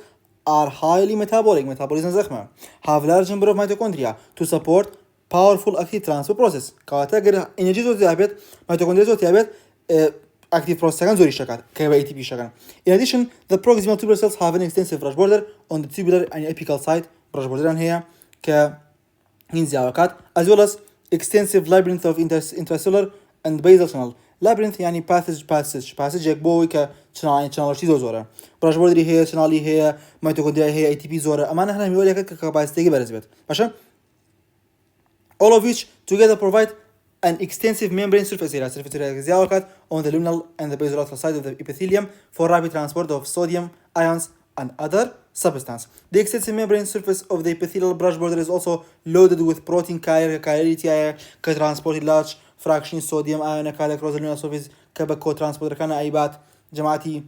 are highly metabolic, metabolism زخمه, have large number of mitochondria to support powerful active transfer process. كواتا غير energy زود يابت mitochondria زود يابت active process كان زوري شكل كيف ATP شكل. In addition, the proximal tubular cells have an extensive brush border on the tubular and apical side. brush border هي كهنزياوكات as well as extensive labyrinth of intracellular and basal channel. labyrinth يعني passage يكبوي كchannel شيء زورة. brush border هي channel هي mitochondria هي ATP زورة. أما نحن نقول لك كcapacity برزبت. باشا. all of which together provide an extensive membrane surface area on the luminal and the basolateral side of the epithelium for rapid transport of sodium ions and other substances. The extensive membrane surface of the epithelial brush border is also loaded with protein carrier can transport large fraction sodium ion across the luminal surface co-transporter كان أيبات جماعتي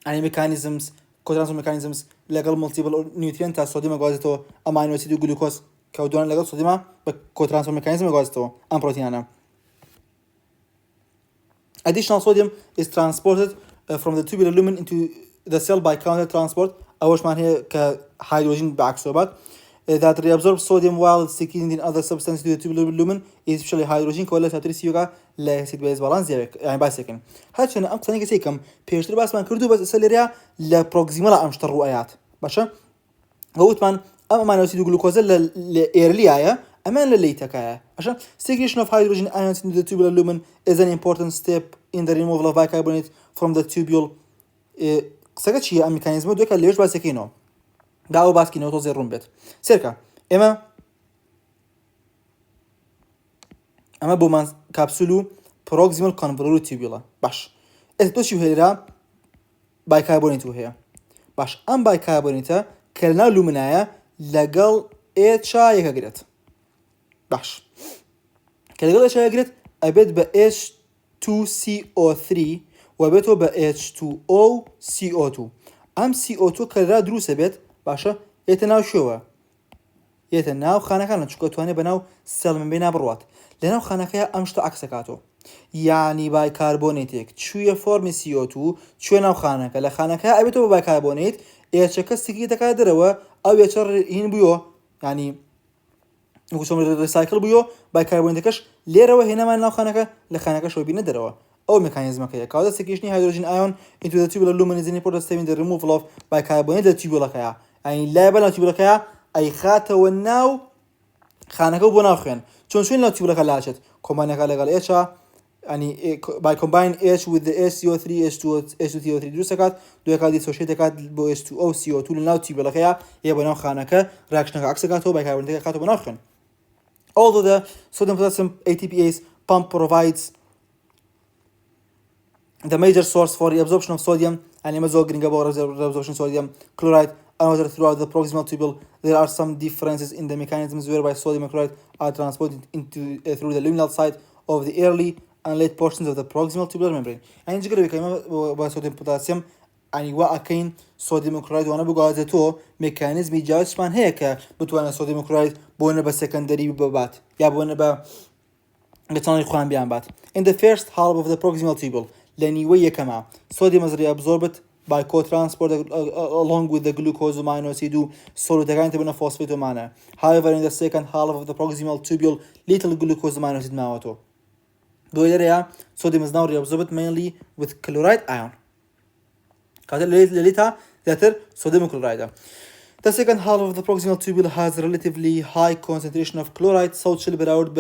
يعني mechanisms co-transport mechanisms legal multiple nutrient sodium غازته amino acid glucose كودونا لقط صديمة بكوترانسفير ميكانيزم غازته أم بروتيننا. Additional sodium is transported from the tubular lumen into the cell by counter transport. أولش معناه كهيدروجين بعكسوبات that reabsorb sodium while secreting in other substances to the tubular lumen especially hydrogen كولا ساتريسيوكا لا سيد بيز بالانس زيك يعني باسكن. هاتشنا أمثلة كذي كم بيشتري بس ما كردو بس سلريا لبروكسيمال أمشتر رؤيات باشا. قوت من أما ما نسيد جلوكوز لإيرليايا أمان لليتكايا عشان secretion of hydrogen ions into the tubular lumen is an important step in the removal of bicarbonate from the tubule. سكت شيء الميكانيزم دوك اللي يش باسكينو داو باسكينو توزي رومبت سيركا أما بومان كابسولو proximal convoluted tubula باش إثبتشوا هيرا bicarbonate وهي باش أم bicarbonate كلنا لومنايا لقل اتشا يكاقرت باش كلقل اتشا يكاقرت أبيت ب H2CO3 وبيتو ب H2O CO2 أم CO2 كلرا دروس أبيت باشا يتناو شوه يتناو خانكان لنشكو تواني بناو سيل من بينا بروات لناو خانكايا أمشتو عكسكاتو يعني بايكربونيتيك شوية فورم CO2 شوية ناو خانكا لخانكايا أبيتو بايكربونيت يشكل سكيتك كادروا أو يشر هين بيو يعني نقول ريسايكل بيو بايكربونيتكش ليروا هنا ما نخانك لخانك شو بينا دروا أو ميكانيزم كيا كذا سكيشني هيدروجين ion into the tubular lumen is an important step in the removal of bicarbonate the tubular كيا يعني لا بلا tubular كيا أي خاتة والناو خانك وبناخين شون لا tubular كلا عشت كومباين كلا قال إيش يعني by combine H with the HCO3 H2CO3 درسكات دو يكاد يسوشيتكات بو H2O CO2 لناو تيبلا خيا يبغى خانك رياكشن عكسكاتو بايكربونات كاتو بناخن. Although the sodium potassium ATPase pump provides the major source for reabsorption of sodium and imazogring about reabsorption sodium chloride another throughout the proximal tubule, there are some differences in the mechanisms whereby sodium chloride are transported into through the luminal side of the early and late portions of the proximal tubular membrane. يعني نجي قريب كلمة بصوديوم بوتاسيوم يعني وأكين صوديوم كلورايد وأنا بقاعدته ميكانيزم جالس من هيك بتوانا صوديوم كلورايد بونا بسكندري ببات يا بونا بتاني خوان بيان بات. In the first half of the proximal tubule لنيوية كما sodium is reabsorbed by co-transport along with the glucose amino acid solid again phosphate manner. However, in the second half of the proximal tubule little glucose amino acid معه area, sodium is now reabsorbed mainly with chloride ion. Later, sodium chloride. The second half of the proximal tubule has a relatively high concentration of chloride, so chill براود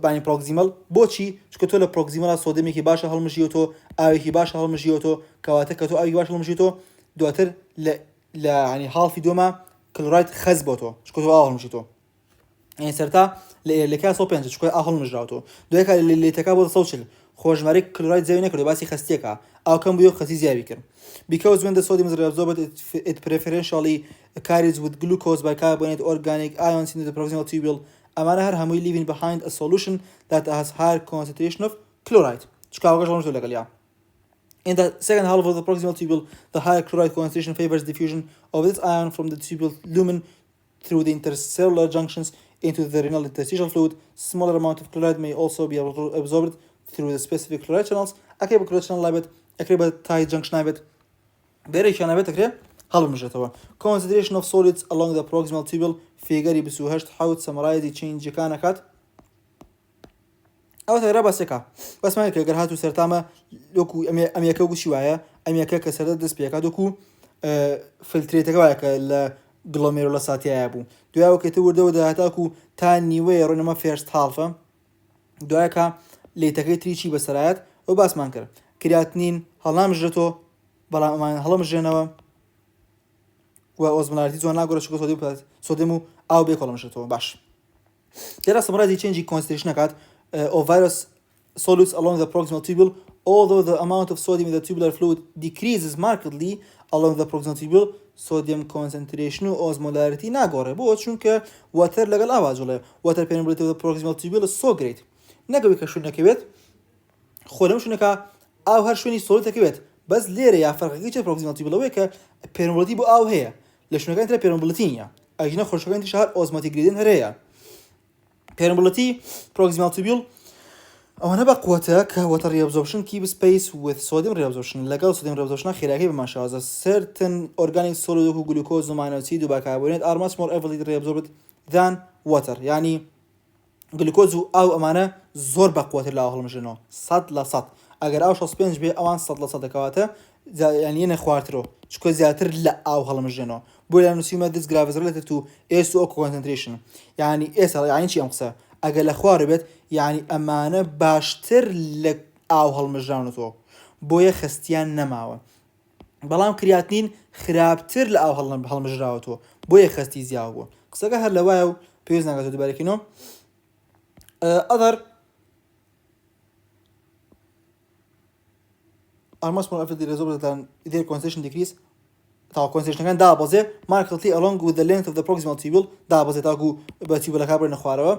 بين proximal. بوشي شكتولا proximal sodium كي باشا هالمشيوتو أو كي باشا هالمشيوتو كواتكتو أو كي باشا هالمشيوتو دواتر لا يعني حال في دوما chloride خزبوتو شكتو هالمشيوتو. يعني سرتا اللي كان صوبينج شكوى أهل مجراته دويك اللي تكابل صوتشل خوش مريك كلورايد زي نكرو باسي خستيكا أو كم بيو خسي زي بكر because when the sodium is reabsorbed it preferentially carries with glucose bicarbonate organic ions into the proximal tubule أمانة هم leaving behind a solution that has higher concentration of chloride in the second half of the proximal tubule the higher chloride concentration favors diffusion of this ion from the tubule lumen through the intercellular junctions into the renal interstitial fluid. Smaller amount of chloride may also be absorbed through the specific chloride channels. أكيد chloride channel لابد أكيد tight junction لابد بريش أنا بيت أكيد هەڵبژێتەوە. concentration of solids along the proximal tubule فێگەری 28 حوت سەمەرایزی چینجەکانەکات ئەو تەگرا بەسێکا بەسمان کە گەر هاتوو سەرتامە وەکو ئەمیەکە گوشی وایە ئەمیەکە کە سەردە دەست پێکات وەکو فلترێتەکە وایە کە لە گڵۆمێرۆلەساتیایە بوو دوایەوەکەتە وردەوە داهاتاکو تا نیوەیە ڕۆنەمە فێرست هاڵفە دوایەکە لێتەکەی تریچی بەسەرایەت ئەو باسمان کرد کراتنین هەڵامژێتەوە بەڵام ئەمان هەڵەمژێنەوە و ئۆزمۆلارەتی زۆر ناگۆرە چکە سۆدیم و ئاو بێ کۆڵەمژێتەوە باش تێرا سەمەرایزی چێنجی کۆنسنتریشن نەکات of virus solids along the proximal tubule, although the amount of sodium in the tubular fluid decreases markedly along the proximal tubule, sodium concentration osmolarity ناگۆڕێ بۆ چونکە water لەگەڵ ئاواجوڵێ water permeability of the proximal tubule is so great نەگەوی کە شوونەکەوێت خۆرەم شوونەکە ئاو هەر شوێنی سۆلیدەکەوێت بەس لێرە یا فەرقەکەی چه proximal tubule کە permeability بۆ ئاو هەیە لە شوونەکان ترە permeability نییە ئەگەنە خۆشەکانی تر شار osmotic gradient هەرەیە permeability proximal tubule ئەوەنە بە قوتە کە water reabsorption keeps pace with sodium reabsorption لەگەڵ sodium reabsorption خێراکەی بەماشەوازە certain organic solid وەکو glucose و mannose و bicarbonate are much more easily reabsorbed than water یعنی گلوکۆز و ئاو ئەمانە زۆر بە قوتر لە ئاو هەڵمژێنەوە 100% ئەگەر ئاو 65 بێ ئەوان 100% دەکەواتە یعنی یەنە خواردرۆ چکۆ زیاتر لە ئاو هەڵمژێنەوە بۆ لە نووسیمە this graph is related to SO concentration یعنی ئێستا یعنی چی ئەم قسە ئەگەر لە خوارە بێت یعنی ئەمانە باشتر لە ئاو هەڵمژرانەوە بۆیە خستیان نەماوە بەڵام کریاتنین خراپتر لە ئاو هەڵمژراوەتەوە بۆیە خستی زیاوە بووە قسەکە هەر لەوایە و پێویست ناکات دووبارەکەینەوە other are much more effectively resolved than their concentration decrease تا concentration كان دابزه markedly along with the length of the proximal tubule دابزه تاكو بتubule كابر نخواروا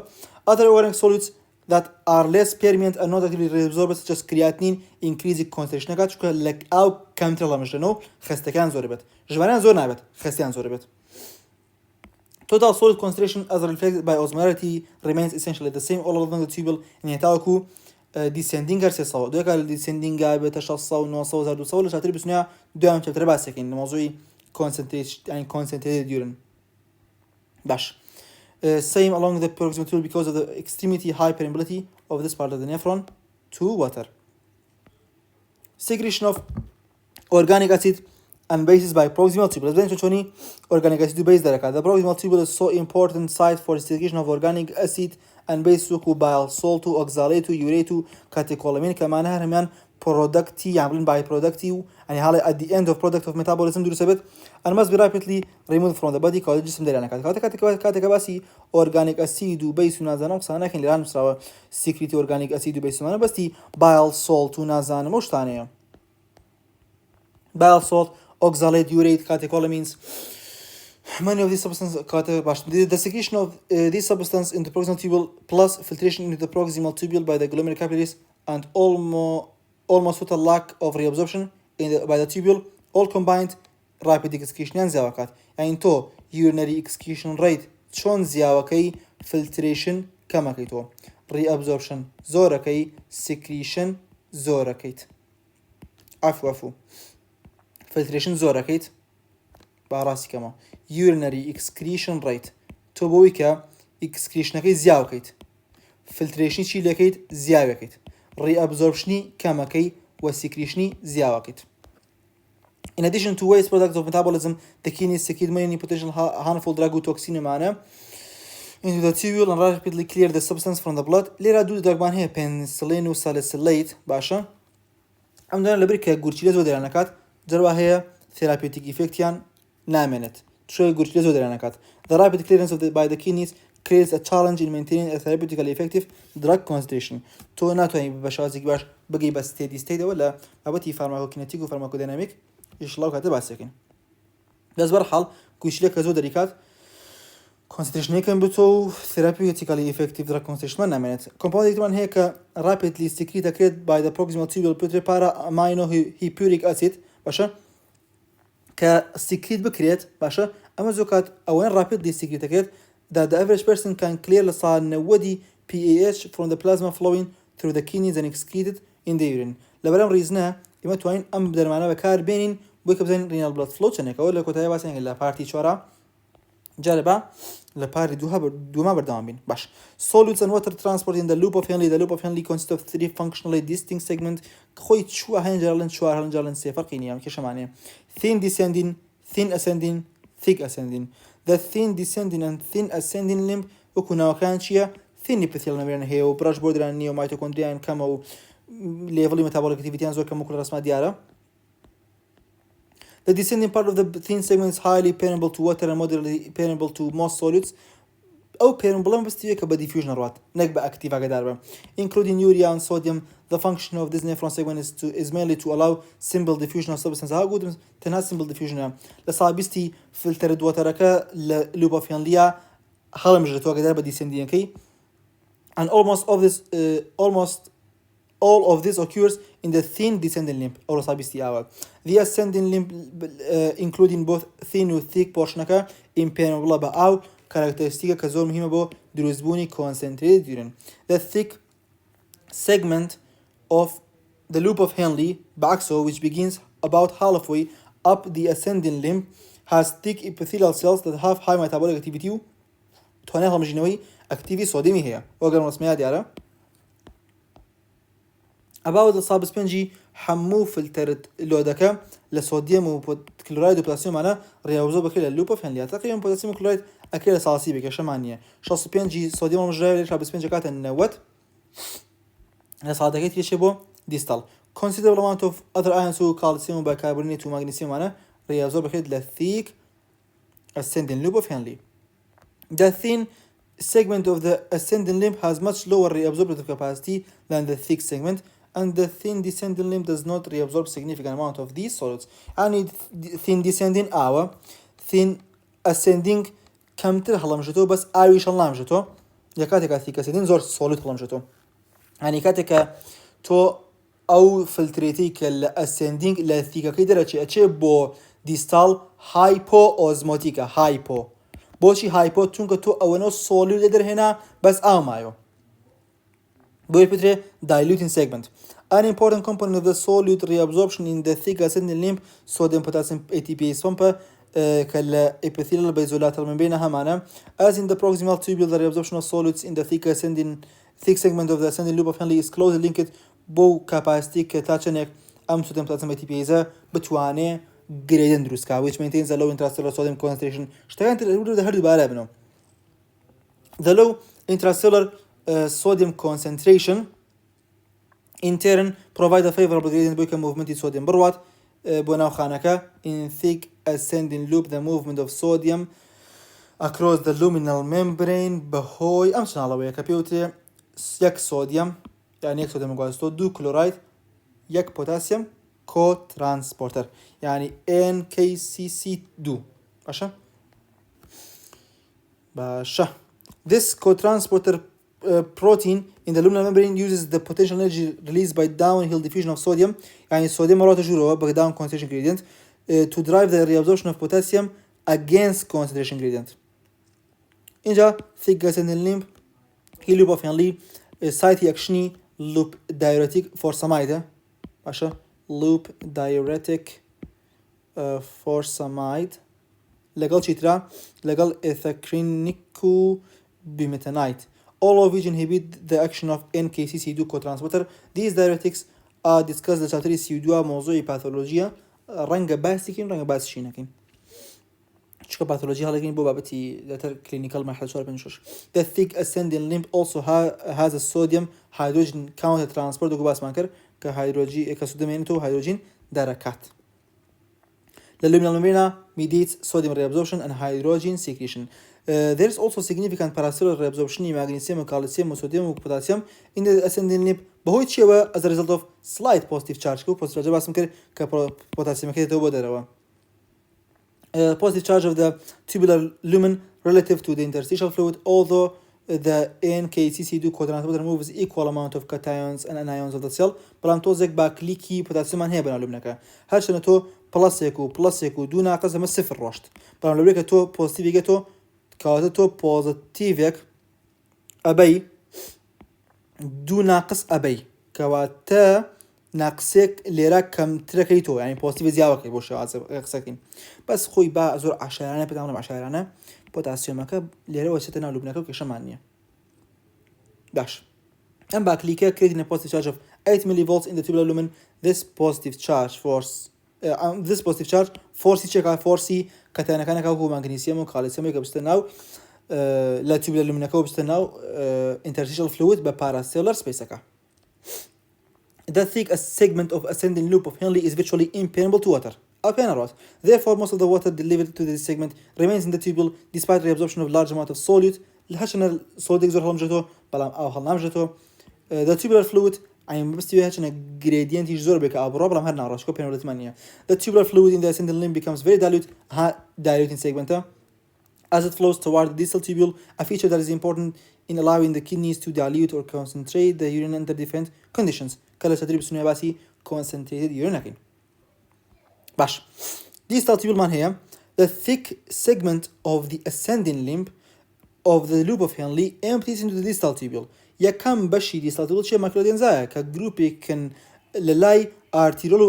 other organic solids that are less permeant and not actively reabsorbed such as creatinine increase concentration كات شو لك أو كم ترى مشانو خستكان زوربت جوانان زور نابت خستيان زوربت total solid concentration as reflected by osmolarity remains essentially the same all along the tubule يعني تاكو descending هر سه دو کال descending به تشخص و 900 ولا شاتر بسنیا دوام چپتر باسکین موضوعی concentration يعني concentrated urine باش same along the proximal tubule because of the extremity high permeability of this part of the nephron to water secretion of organic acid and bases by proximal tubule then چونی organic acid base درکات the proximal tubule is so important site for segregation of organic acid and base وكو bile salt و oxalate و urate و catecholamine كمان هرمان product يعملون by product يعني حاله at the end of product of metabolism دور سبت and must be rapidly removed from the body كاد جسم دريانا كات كباسي organic acid و base ونازانا وصانا كن لان مسراوا secrete organic acid و base ونازانا بس تي bile salt ونازانا مش ثانية bile salt oxalate urate catecholamines many of these substances the secretion of these substances into the proximal tubule plus filtration into the proximal tubule by the glomerular capillaries and almost total lack of reabsorption by the tubule all combined rapid excretion زیاوکات يعني تو urinary excretion rate چون زیاوکی filtration کمکی تو reabsorption زورکی secretion زورکیت عفو filtration زورکیت باراسي كما urinary excretion rate تو بوي كا excretion كي زياوكيت filtration شي لكيت زياوكيت reabsorption كما كي و secretion زياوكيت in addition to waste products of metabolism the kidneys secrete many potential harmful drug toxin معنا into the tubule and rapidly clear the substance from the blood ليرا دو drug بان هي penicillin و salicylate باشا عمدنا لبركة قرشيلة زودرانكات جربا هي therapeutic effect يان نامنت شوي قرشيلة زودرانكات the rapid clearance of by the kidneys creates a challenge in maintaining a therapeutically effective drug concentration تو ناتواني بشازك باش بقي بس steady state ولا أبتي فارماكوكينيتيك و فارماكوديناميك يشلاو كاتب باسكين بس برحال قرشيلة كزودريكات concentration كان بتو therapeutically effective drug concentration ما نامنت compound كمان هيك rapidly secreted by the proximal tubule para amino hippuric acid باشا كسكريت بكريت باشا أما زوكات أوين rapidly secreted that the average person can clearly saw نودي PAH from the plasma flowing through the kidneys and excreted in the urine لبرام ريزنا إما توين أم بدر معنا بكار بينين بۆی کە بزانین renal blood flow چەندێکەوە لە کۆتایی باسێنگە لە پارتی 4 جارە بە لە پاری دووەما بەردەوام بین. باش solutes and water transport in the loop of Henle. The loop of Henle consists of 3 functionally distinct segments خۆی چووە هەنجارڵن 4 هەنجارڵن 3 فەرقی نییە کێشەمانەیە thin descending thin ascending thick ascending. The thin descending and thin ascending limb وەکو ناوەکان چییە thin epithelial membrane هەیە و brush borderان نییە و مایتۆکۆندریان کەمە و لێڤڵی metabolic activity زۆر کەم وەکو لە ڕسمە دیارە. The descending part of the thin segment is highly permeable to water and moderately permeable to most solutes. أو permeable بستوية كبا diffusion روات نكبا active قدار including urea and sodium. The function of this nephron segment is mainly to allow simple diffusion of substances. ها قد تنها simple diffusion لصابستي filtered water كا loop of Henle حالا مجرد قدار با descending كي and almost all of this occurs in the thin descending limb or صابستي أول. The ascending limb including both thin and thick portion كا impermeable أو كاركترستيكا كزور مهمة بو دروزبوني concentrated urine. The thick segment of the loop of Henle بعكسه which begins about halfway up the ascending limb has thick epithelial cells that have high metabolic activity توانه همجينوي activity صوديمي هي وقال رسميها ديارة about the subspongy حمو فلترت لودكا لصوديوم وكلورايد وبوتاسيوم معنا ريابزور بكل اللوب اوف هنلي تقريبا بوتاسيوم وكلورايد اكيد سالسي بك شمانيه شاسبنجي صوديوم مجرى شاسبنجي كات النوت لصادقيت يشبو distal considerable amount of other ions calcium bicarbonate ومغنيسيوم معنا ريابزور بكل الثيك ascending loop of Henle. The thin segment of the ascending limb has much lower reabsorptive capacity than the thick segment, and the thin descending limb does not reabsorb significant amount of these solids. يعني thin descending أو thin ascending كمتر هلمجتو بس أويش هلمجتو يكاتك thick ascending زور solid هلمجتو يعني كاتك تو أو filtrating ascending لا thick كده أشي بو distal hypoosmotic hypo بوشي hypo تونك تو أو solid لدر هنا بس أو مايو بوي diluting segment. An important component of the solute reabsorption in the thick ascending limb sodium potassium ATPase pump كال epithelial bilateral membrane معنا as in the proximal tubule the reabsorption of solutes in the thick segment of the ascending loop of Henle is closely linked بو capacity كتاچنك am sodium potassium ATPase بتوانه gradient دروسكا which maintains a low intracellular sodium concentration. اشتغلت ده هردو بارا بنو. The low intracellular sodium concentration in turn provide a favorable gradient بويكا movement sodium بروات بوناو خانكا in thick ascending loop the movement of sodium across the luminal membrane بهوي أمشنا على ويا كبيوتي يك صوديوم يعني يك صوديوم مقاسطو دو كلورايد يك بوتاسيوم كو ترانسبورتر يعني NKCC2 باشا this co-transporter protein in the luminal membrane uses the potential energy released by downhill diffusion of sodium يعني الصوديوم مرات جوره ب down concentration gradient to drive the reabsorption of potassium against concentration gradient. اینجا thick ascending limb هي loop of Henle site يكشني loop diuretic forsamide باشا loop diuretic forsamide لقال چیترا لقال ethacrinico bimetanite all of which inhibit the action of NKCC2 co-transporter. These diuretics are discussed the chapter CO2 موضوع باثولوژیا رنگ باسیکین رنگ باسشینکین چکا باثولوژیا هلاگین بو بابتی دتر clinical مرحله 4-5. The thick ascending limb also has a sodium hydrogen counter transport دو باس مانکر که هیدروژی کسودم این تو هیدروژن درکات. The luminal membrane mediates sodium reabsorption and hydrogen secretion. There is also significant paracellular reabsorption of magnesium, calcium, sodium, and potassium in the ascending limb. بهوی چیه as a result of slight positive charge. کو positive charge باسم کرد که potassium که تو بوده رو. Positive charge of the tubular lumen relative to the interstitial fluid, although the NKCC2 co-transporter moves equal amount of cations and anions of the cell. بلام توزك باكليكي potassium من هي بنا لبنك. هرشنا تو plus يكو دو ناقص هم صفر رشد. بلام لبنك تو positive يجتو كاتو positive يك أبي دو ناقص أبي كواتا ناقصێک لێرە کەمترەکەیتەوە ینی پۆزیتیڤ زیاوەکەی بۆ شێوازە قسەکەین بەس خۆی با زۆر عشارانە پێداڵم عشارانە پۆتاسیۆمەکە لێرەوە چێتە ناو لوبنەکە و کێشەمان نییە باش ئەم باکلیکە creating a positive charge of 8 millivolts in the tubular lumen this positive charge forcی چێکا فۆرسی کەتانەکانەکە و ماگنیسیەم و کالیسیەمێکە بستە ناو لە tubular lumenەکە بستە ناو interstitial fluid بە paracellular spaceەکە The thick segment of ascending loop of Henle is virtually impermeable to water. Therefore, most of the water delivered to this segment remains in the tubule despite reabsorption of large amount of solute. The tubular fluid gradient The tubular fluid in the ascending limb becomes very dilute in segment as it flows toward the distal tubule, a feature that is important in allowing the kidneys to dilute or concentrate the urine under different conditions. Concentrated urine. Bash. Distal tubule man here. The thick segment of the ascending limb of the loop of Henle empties into the distal tubule. Yakam bashi distal tubule che macrodenzaya ka groupi can lelai arteriolo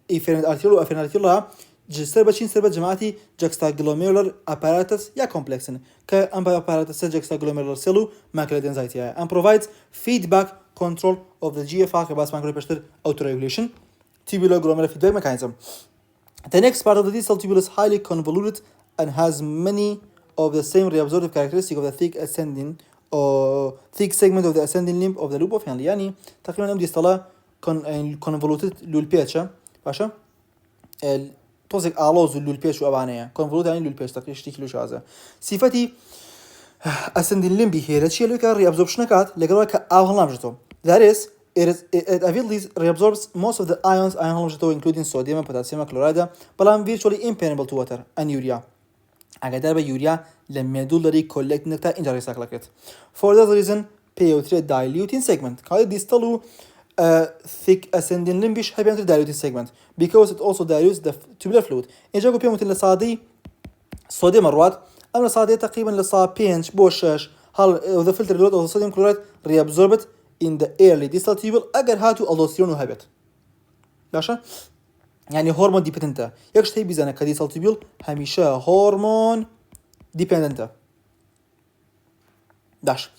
efferent arteriolo afferent arteriola سربة جماعتي juxtaglomerular apparatus يا complexen كأمبا apparatus juxtaglomerular cell macrodensity and provides feedback control of the GFR كباس macropressure autoregulation tubular glomerular feedback mechanism. The next part of the distal tubule is highly convoluted and has many of the same reabsorptive characteristics of the thick ascending or thick segment of the ascending limb of the loop of Henle. يعني تقريبا distal convoluted للبيتشا باشا توزيك آلوز للبيش وأبانية convoluted يعني للبيش تقريبا شتيك لوشازة صفتي ascending limb هي لشيء اللي كان reabsorption كات لقرأ كأوهل نامجته. That is, it abilities reabsorbs most of the ions including sodium and potassium chloride, but are virtually impermeable to water and urea. أقدر بيوريا لميدولاري collect نكتا injury cycle. For that reason, PO3 diluting segment. هذا distal thick ascending limbish هاي بيعمل diluting segment because it also dilutes the tubular fluid. إن جاكو بيعمل لصادي صوديوم مرات أما لصادي تقريبا لصا pinch بوشش هل the filter load of the sodium chloride reabsorbed in the early distal tubule أجر هاتو aldosterone وهبت. باشا يعني هرمون ديبندنت يكش تي بيزانا كديستال تيبول هميشه هرمون ديبندنت داش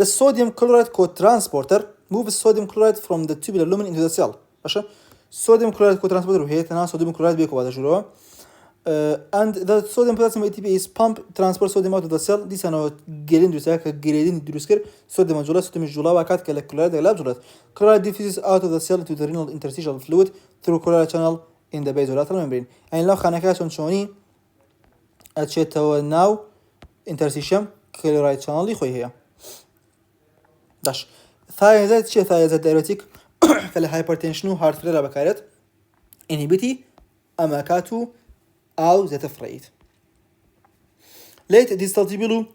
the sodium chloride co-transporter moves sodium chloride from the tubular lumen into the cell باشا sodium chloride co-transporter وهي تنا sodium chloride بيكو هذا جرو and the sodium potassium ATP is pump transport sodium out of the cell this ano gradient drusker sodium jula وكات كالكلوريد الابزولات chloride diffuses out of the cell to the renal interstitial fluid through chloride channel in the basolateral membrane يعني لو خانكاشون شوني اتشيتو ناو interstitium chloride channel خوي هي داش ثايزات شي ثايزات diuretic كلا hypertension و heart failure بكارت inhibiti اماكاتو أو ذات فريد. Late distal tubule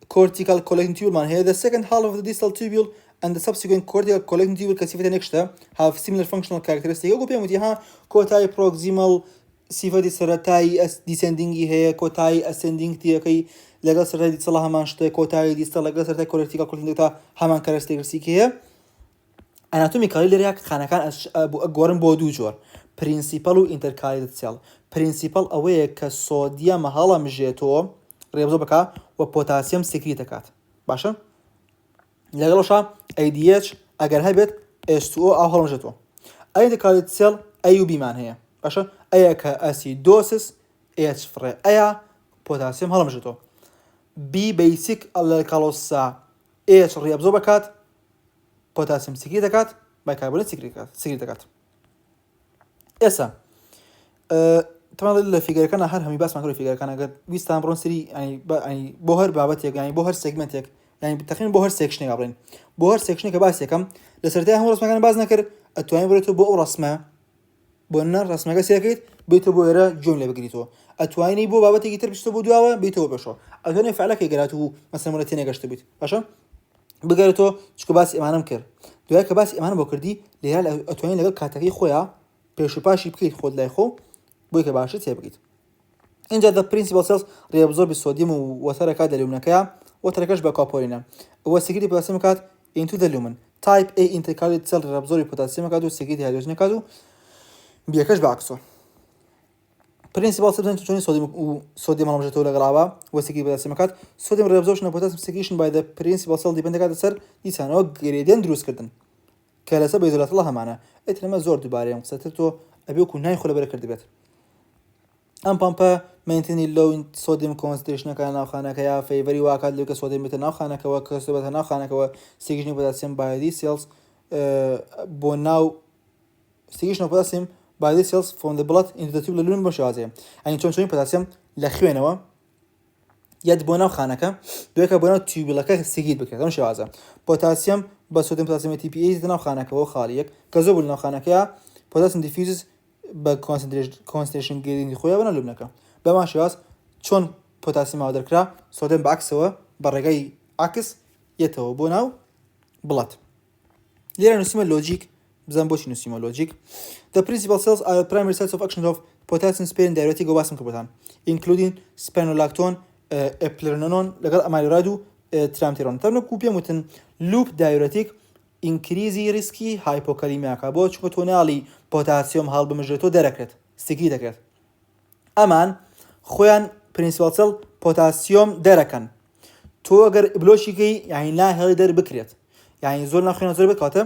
cortical collecting tubule man here the second half of the distal tubule and the subsequent cortical collecting tubule كصفة نكشة have similar functional characteristics. يقول بيهم تيها كوتاي proximal صفة سرتاي descending هي كوتاي ascending تيكي لقى سرتاي ديستالها مانشته كوتاي distal لقى سرتاي cortical collecting تا همان characteristics هي anatomically لرياك خانة كان أجوارن بودو جور principal و intercalated cell. principal ئەوەیە کە سۆدیەم هەڵەمژێتەوە ڕێبزۆ و پۆتاسیەم سکریتە کات باشە لەگەڵەوەشە ADH ئەگەر هەبێت H2O ئاو هەڵەمژێتەوە intercalated cell A و B مان هەیە باشە ئەیە کە ئەسیدۆسس H فرێ ئەیە پۆتاسیەم هەڵەمژێتەوە B basic ئەلکالۆسا H ڕێبزۆ بکات پۆتاسیەم سکریتە کات بایکاربۆنێت سکریتە کات ئێستا طبعا الفيجر كان هر همي بس ما كل فيجر كان قد ويستان برون سري يعني بوهر بابتك يعني بوهر سيجمنتك يعني تقريبا بوهر سيكشن قبلين بوهر سيكشن كباس يكم لسرتها هم رسمه كان باز نكر اتوين بريتو بو رسمه بونا رسمه كسيكيت بيتو بويرا جمله بقريتو اتويني بو بابتك يتر بشتو بو دواوا بيتو بشو اتويني فعلك يقراتو مثلا مرتين قشت بيت باشا بقريتو شكو باس امانم كر دوای که باس امانم بکردی لیال اتوین لگل کاتگی خویا پیشو پاشی بکید خود لای خو بوی که باشه تیبگید اینجا the principal cells reabsorb sodium و ترکات اليومنكيا و ترکش بکاپورینه و سکری پوتاسیم کات into the lumen تایپ A intercalate cell reabsorb potassium کاتو سکریت هیدروژن کاتو بیاکش باکسو principal substance چون sodium هەڵمەژێتەوە لەگەڵاوە و سکریت potassium کات sodium reabsorption of potassium secretion by the principal cell depend کاتە سەر دیسانەوە gradient دروستکردن کە لەسەر بەیزۆلاتڵە هەمانە ئێترمە زۆر دووبارەیە ئەم قسەتر تۆ ئەبێ وەکو نای خۆ لەبەرە کردبێت ئەم پامپە maintain low sodium concentration کە ناوخانەکەیە فەیڤەری واکات لێکە سۆدیم بێتە ناوخانەکەەوە کە سۆ بێتە ناوخانەکەەوە secretion potassium by these cells بۆ ناو secretion of potassium by these cells from the blood into the tubule بۆ شێوازەیە ئەنی چۆن potassium لە خوێنەوە یاد بۆ ناوخانەکە دوێکە بۆ ناو تیوبڵەکە سیگیت بکرێت ئەم شێوازە پۆتاسیەم بە سۆدیم potassium ATPase ناوخانەکەەوە خاڵیەک کە زۆر بوو ناوخانەکەیە potassium diffuses بە concentration گرینی خۆیان بەناو لوبنەکە بەمان شێواز چۆن پۆتاسیەم ئاو دەرکرا سۆدیم بەعکسەوە بە ڕێگەی عکس یێتەوە بۆ ناو بڵات لێرە نووسیمە لۆجیک بزان بۆچی نووسیمە لۆجیک The principal cells are primary sites of action of potassium sparing diuretic و باسم کردان including spironolactone eplerenone لەگەڵ ئەمایلۆراید و ترامتێرۆن تەمنە کوپێم وتن لوپ diuretic increase risky hypokalemia بۆ چونکە تۆناڵی پۆتاسیۆم هەڵبمژێتەوە دەرەکرێت سیگری دەکرێت ئەمان خۆیان پرینسیپال سێل پۆتاسیۆم دەرەکەن تۆ ئەگەر بلۆشیکەی یعنی ناهێڵی دەر بکرێت یعنی زۆر ناخوێنە زۆر بکاتە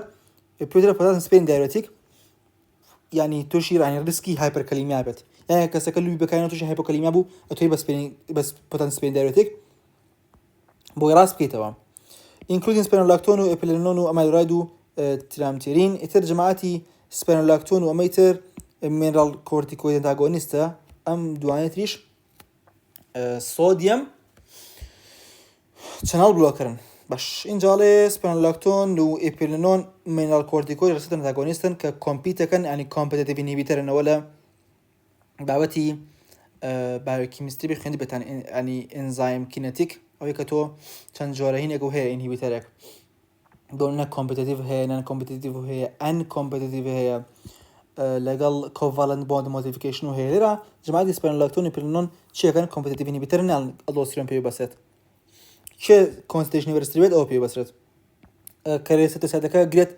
پێوترە پۆتاسیۆم سپێرینگ دایورێتیک یعنی تووشی یعنی ریسکی هایپەرکەلیمیا بێت یعنی کەسەکە لوی بکەینەوە تووشی هایپۆکەلیمیا بوو ئەتوی بەس پۆتاسیۆم سپێرینگ دایورێتیک بۆی ڕاست بکەیتەوە including spironolactone و eplerenone و ئەمایلۆراید و ترامتێرین ئیتر جەماعەتی spironolactone و ئەمەی تر mineral corticoid antagonistە ئەم دوانێ تریش سۆدیەم چەناڵ بلۆکردن باش ئینجاڵێ spironolactone و eplerenone mineral corticoid receptor antagonistن کە کۆمپیتەکەن ینی competitive inhibitorنەوە لە بابەتی biochemistry بخوێندی بێتان ینی enzyme kinetic ئەوەی کە تۆ چەند جۆرە هینێک و هەیە inhibitorێک بۆ competitive هەیە non competitive هەیە uncompetitive هەیە لەگەڵ covalent bond modification و هەیە لێرە جەماعەتی spironolactone و eplerenone چیەکەن competitive inhibitor نان ئەلدۆستیرۆن پێی بەسێت چه concentration بەرزتر بێت ئەوە پێی بەسرێت کە ریسپتۆر سایتەکە گرێت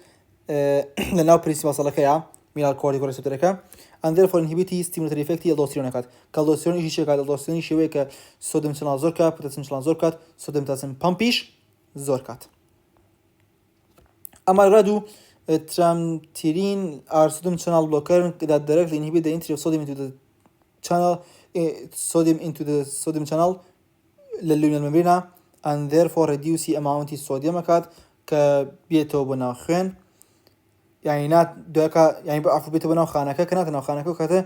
لەناو پرینسیپال سەڵەکەیە mineral corticoid receptorەکە and therefore inhibit stimulatory effect ئەلدۆستیرۆنەکات کە ئەلدۆستیرۆن ئیشی چێکات ئەلدۆستیرۆنی شێوەیە کە sodium channel زۆر کات potassium channel زۆر کات sodium potassium پامپیش زۆر کات ئەمایلۆراید و tramtyrin are sodium channel blocker that directly inhibit the entry of sodium into the channel للluminal membrane and therefore reduce the amount of sodium kat کە بێتەوە بۆ ناو خوێن یعنی نات دوکە یعنی عفو بێتەوە بۆ ناو خانەکە کە ناتە ناو خانەکە کاتە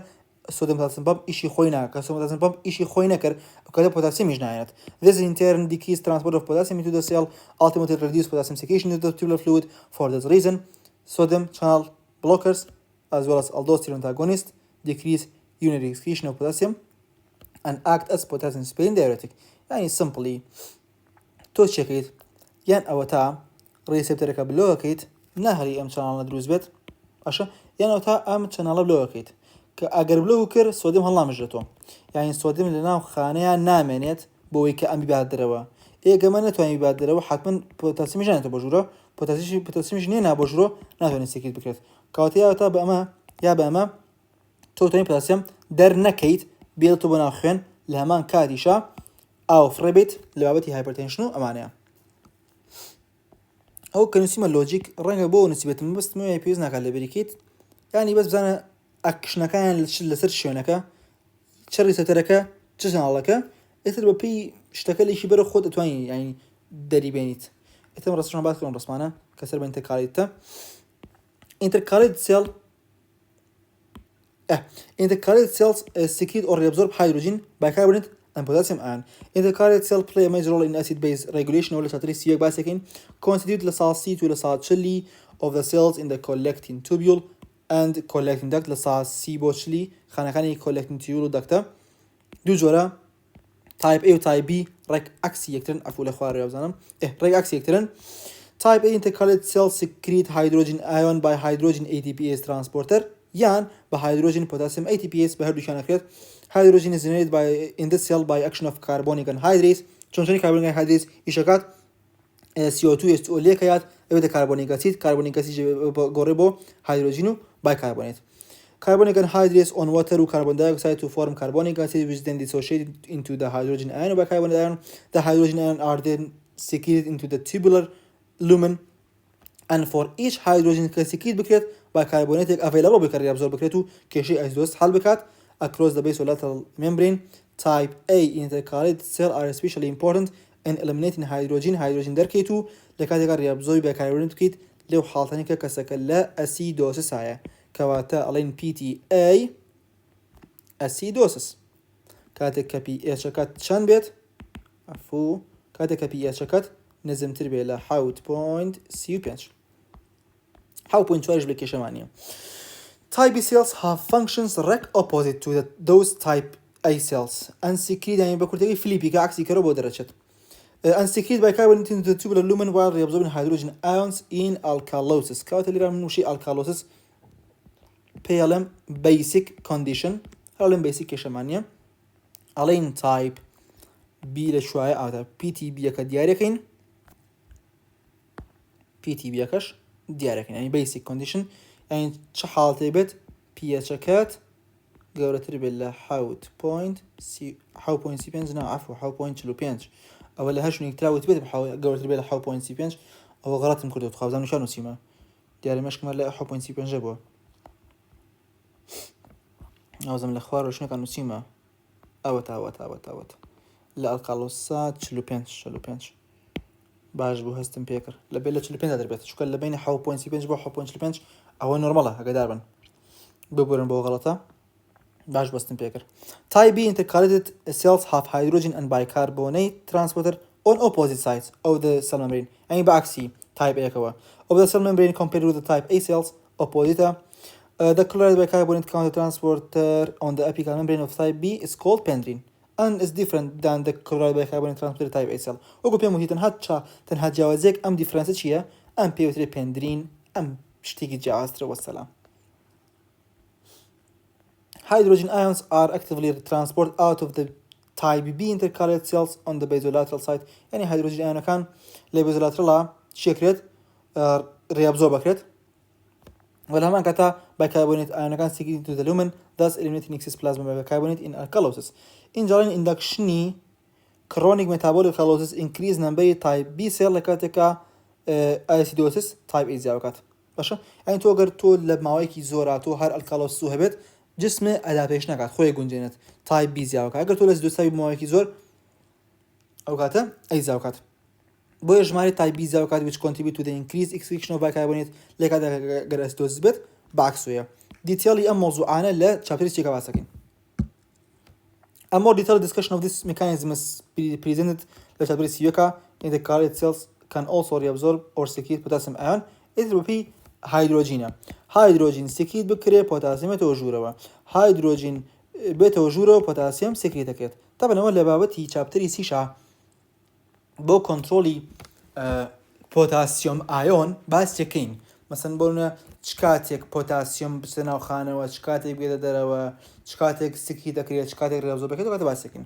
sodium potassium pump ئیشی خۆی ناکە sodium potassium pump ئیشی خۆی نەکرد کاتە پۆتاسیەمیش نایەت this in turn decrease transport of potassium into the cell ultimately reduce potassium secretion into the tubular fluid for this reason sodium channel blockers as well as aldosterone antagonists decrease urinary excretion of potassium and act as potassium sparing diuretic يعني simply تو چێکیت یان ئەوە تا ڕێسپتەرەکە بلۆکەیت ناهەری ئەم چەناڵە دروست بێت باشە یان ئەو تا ئەم چەناڵە بلۆکەیت کە ئەگەر بلۆ کرد سۆدیم هەڵامژێتەوە یعنی سۆدیم لە ناو خانەیە نامێنێت بۆەوەی کە ئەم بیبات دەرەوە ئێگەمە نەتوانین بیبات دەرەوە حتمما پۆتاسیەمی ژانێتە بۆ ژوورە پۆتاسیەمیش نێنا بۆ ژوورۆ ناتوانێت سێکیت بکرێت کەواتەیە تا بە ئەمە یا بە ئەمە تۆ توانین پۆتاسیەم دەرنەکەیت بێتەوە بۆ ناو خوێن لە هەمان کاتیشە ئاو فڕێبێت لە بابەتی هایپەرتێنشن و ئەمانەیە ئەو کە نووسیمە لۆجیک ڕەنگە بۆ نووسیبێتم بەستمەوەی پێویست ناکات لە بریکیت ینی بەس بزانە ئەکشنەکان لەسەر شوێنەکە چ ڕیسەتەرەکە چ چەناڵەکە ئێتر بە پێی شتەکە لێکی بەرە خۆت دەتوانین ینی دەریبێنیت ئێتم ڕستشان باس کردن ڕسمانە کە سەر بە ئینتەرکالیتە intercalate cells secrete or reabsorb hydrogen, bicarbonate and potassium ion. Intercalate cells play a major role in acid-base regulation or lateral bicycling, constitute the cell C to the cell chili of the cells in the collecting tubule and collecting duct the cell C bochli خانەکانی collecting tubule duct دو جۆرە type A و type B ڕێک عکسی یەکترن ئەفو لە خوارێ بزانم ڕێک عکسی یەکترن type A intercalate cells secrete hydrogen ion by hydrogen ATPase transporter yan by hydrogen potassium ATPase بە هەردووکیانەکرێت hydrogen is generated in the cell by action of carbonic anhydrase چۆنچۆنی carbonic anhydrase ئیشەکات CO2 H2O لێکەیات ئەوێتە کاربۆنیک ئەسید گۆڕێ بۆ هایدرۆژین و بایکاربۆنێت. Carbonic anhydrase on water or carbon dioxide to form carbonic acid, which then dissociated into the hydrogen ion or bicarbonate ion. The hydrogen ion are then secreted into the tubular lumen, and for each hydrogen secreted بكريت bicarbonate available بكري absorb بكريتو كشيء acidosis حل بكات across the basolateral membrane. Type A intercalated cell are especially important in eliminating hydrogen دركيتو لكاتيكا reabsorb bicarbonate كيت لو حالتاني كسكلا acidosis هاي كواتا ألين PTA acidosis كاتك بي اتشكات شان بيت عفو كاتك بي اتشكات نزم تربية ل حوت بوينت سي بينش حوت بوينت شوارج بلكيشة معنية. Type B cells have functions direct opposite to those type A cells and secrete يعني بكرتي فيليبي كعكسي كربو درجات and secrete bicarbonate into the tubular lumen while reabsorbing hydrogen ions in alkalosis. كواتا اللي راه منو شي alkalosis PLM basic condition PLM basic كشمانية علين type B لشوية أو PTB كدياركين PTB كش دياركين يعني basic condition يعني شحالة بيت pH كات قولت بالله حوت point سي بينج عفوا حو point شلو بينج أولا هاش نكتراوت بيت قولت بالله حو point سي بينج أو غلط مكردو تخافزانو شانو سيما دياري مش كمال لا حو point سي بينج جابوه أوزم الأخبار وشنو كانوا سيما أوت لا القالوسات شلو بينش باش بو هستم بيكر لبيلا شلو بينج دربت شو كان لبين حو بوينت سي بينج بو حو بوينت شلو بينج أو نورماله هكذا داربن ببورن بو غلطة باش بستم بيكر. Type B intercalated cells have hydrogen and bicarbonate transporter on opposite sides of the cell membrane يعني بعكسي type A كوا of the cell membrane compared with the type A cells opposite. The chloride bicarbonate countertransporter on the apical membrane of type B is called pendrin and is different than the chloride bicarbonate transporter type A cell. وقو بيمو هي تنها جوازيك أم difference شيء أم بيوتري pendrin أم شتيجي جاستر والسلام. Hydrogen ions are actively transported out of the type B intercalated cells on the basolateral side. يعني hydrogen ion كان لباسolateral شكرت reabsorb كرت والهمان كتا bicarbonate ion كان secreted to the lumen thus eliminating excess plasma bicarbonate in alkalosis. In general induction chronic metabolic alkalosis increase number type B cell لكاتك acidosis type A زياوكات باشا يعني تو أقدر تو لبماويكي زوراتو هر alkalosis وهبت جسمه adaptation نكات خوي جونجينت type B زياوكات أقدر تو لازم تسوي بماويكي زور أوكاته أي زياوكات بو إجمالي type B زياوكات which contribute to the increased excretion of bicarbonate لكاتا أقدر acidosis بيت بعكسويا detail أم موضوعنا ل chapter تيجا باسكين. A more detailed discussion of this mechanism is presented in chapter 6 in the cardiac cells can also reabsorb or secrete potassium ion. It will be hydrogen secrete بكري potassium توجوره hydrogen بتوجوره potassium secrete كت طبعا ولا بابتي chapter 6 بو كنترولي potassium ion بس تكين مثلا بقولنا شكاتك potassium بسنا وخانة وشكاتك بيدا دروا شكاتك secrete كريه شكاتك reabsorb كت وكذا بس تكين.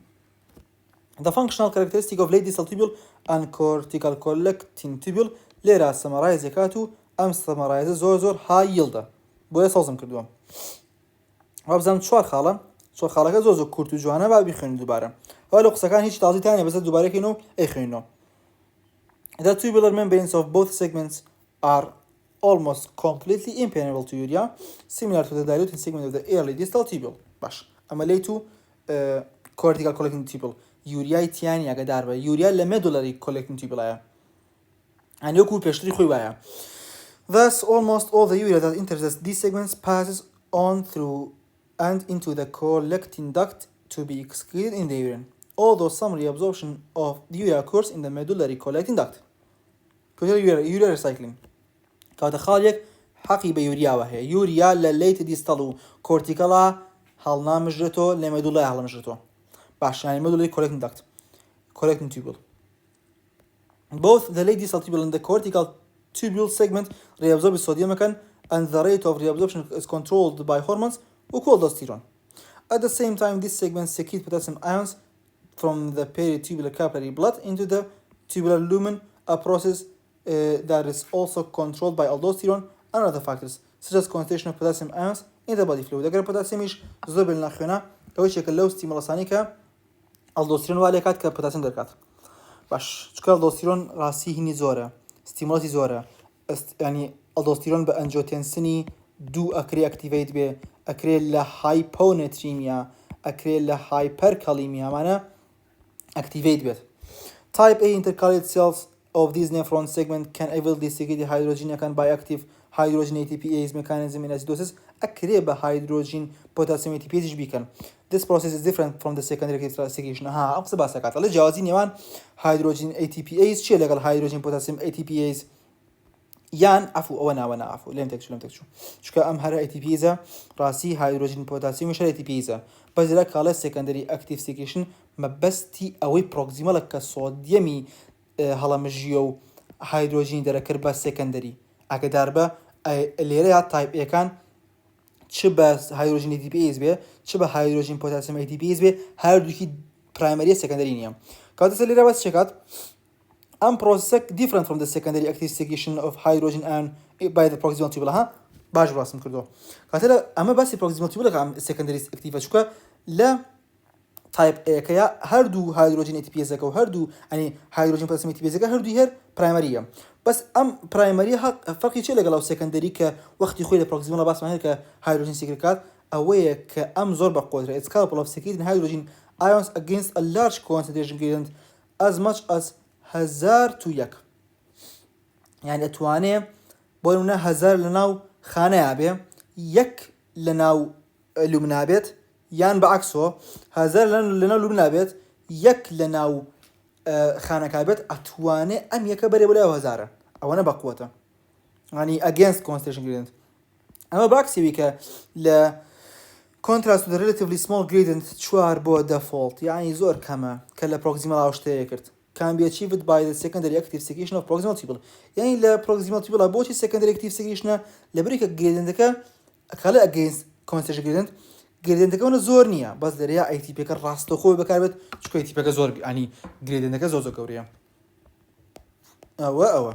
The functional characteristic of late distal tubule and cortical collecting tubule ليرا summarize كاتو أم summarize زور هاي يلدا بويا صازم كردوم وابزم شوار خاله كزوزو كورتو جوانا بعد بيخوني دوباره ولی قصه كان هیچ تازی تانیه بس دوباره که اینو اخوینو. The tubular membranes of both segments are almost completely impermeable to urea, similar to the diluting segment of the early distal tubule. باش اما لیتو cortical collecting tubule یوریا تیانی اگه در به یوریا لمدولاری collecting tubule آیا and یکو پیشتری خوی بایا. Thus almost all the urea that enters these segments passes on through and into the collecting duct to be excreted in the urine, although some reabsorption of the urea occurs in the medullary collecting duct. urea recycling كاتا خاليك حقي بيوريا وهي يوريا لليت ديستالو كورتيكالا هالنا مجرتو لميدولا هالنا مجرتو باش يعني medullary collecting tubule. Both the late distal tubule and the cortical tubule segment reabsorb sodium and the rate of reabsorption is controlled by hormones we call aldosterone. At the same time, these segments secrete potassium ions from the peritubular capillary blood into the tubular lumen, a process that is also controlled by aldosterone and other factors such as concentration of potassium ions in the body fluid. اگر پۆتاسیەمیش زۆر بێ لە ناخوێنە ئەوە یەکێکە لەو ستیموڵەسانی کە ئەلدۆستیرۆن وا لێ کات کە پۆتاسیەم دەرکات. باش چونکە ئەلدۆستیرۆن ڕاستی هینی زۆرە، ستیموڵەتی زۆرە، ینی ئەلدۆستیرۆن بە ئەنجیۆتێنسینی دوو ئەکرێ ئەکتیڤیت بێ، ئەکرێ لە هایپۆنەتریمیا، ئەکرێ لە هایپەرکەڵیمیامانە ئەکتیڤیت بێت. Type A intercalated cells of these nephron segment can easily secrete hydrogen by active hydrogen ATPase mechanism in acidosis. أكري hydrogen potassium ATPase بيكن. This process is different from the secondary active secretion. ها أقصد بس كات. الله جوازين يوان hydrogen ATPase شيء لقال hydrogen potassium ATPase. يان عفو وانا عفو لم تكشو. شو كأم هذا ATPase راسي hydrogen potassium مش ATPase. بس ذلك قال secondary active secretion ما بس تي أوي proximal كصوديومي هلا مجيو هيدروجين دركر بس secondary. أكدار با اللي رأي type A كان شبه هيدروجين ATPase به شبه هيدروجين potassium ATPase به هر دوكي primary secondary نيام. كاتس اللي رأي بس شكات am process different from the secondary active secretion of hydrogen ion by the proximal tubule. ها باش براسم كردو. كاتلا أما بس proximal tubule كام secondary active شكا لا type A كيا هردو هيدروجين ATPase كو هردو يعني هيدروجين potassium ATPase كا هردو هير primary. بس ام primary ها فرقي شيء لقى لو secondary كوقت يخوي البروكسيمال بس معناه كهيدروجين سيكريكات أويه كأم زور بقدرة it's capable of secreting hydrogen ions against a large concentration gradient as much as 1000 to يك. يعني أتواني بقولنا 1000 لناو خانة عبية يك لناو لمنابت يعني بعكسه 1000 لناو لمنابت يك لناو خانة كابت أتواني أم يكبر ولا وزارة أو أنا بقوته يعني against concentration gradient. أما بعكس يبيك ل contrast to the relatively small gradient شوار بو default يعني زور كما كلا proximal أوشتيكرت can be achieved by the secondary active secretion of proximal tubule. يعني ل proximal tubule بوشي secondary active secretion لبريك gradient كا كلا against concentration gradient gradient كونه زور نيا بس دريا ATP كراستو خوي بكاربت شو ATP كزور يعني gradient كزوزو كوريا. أو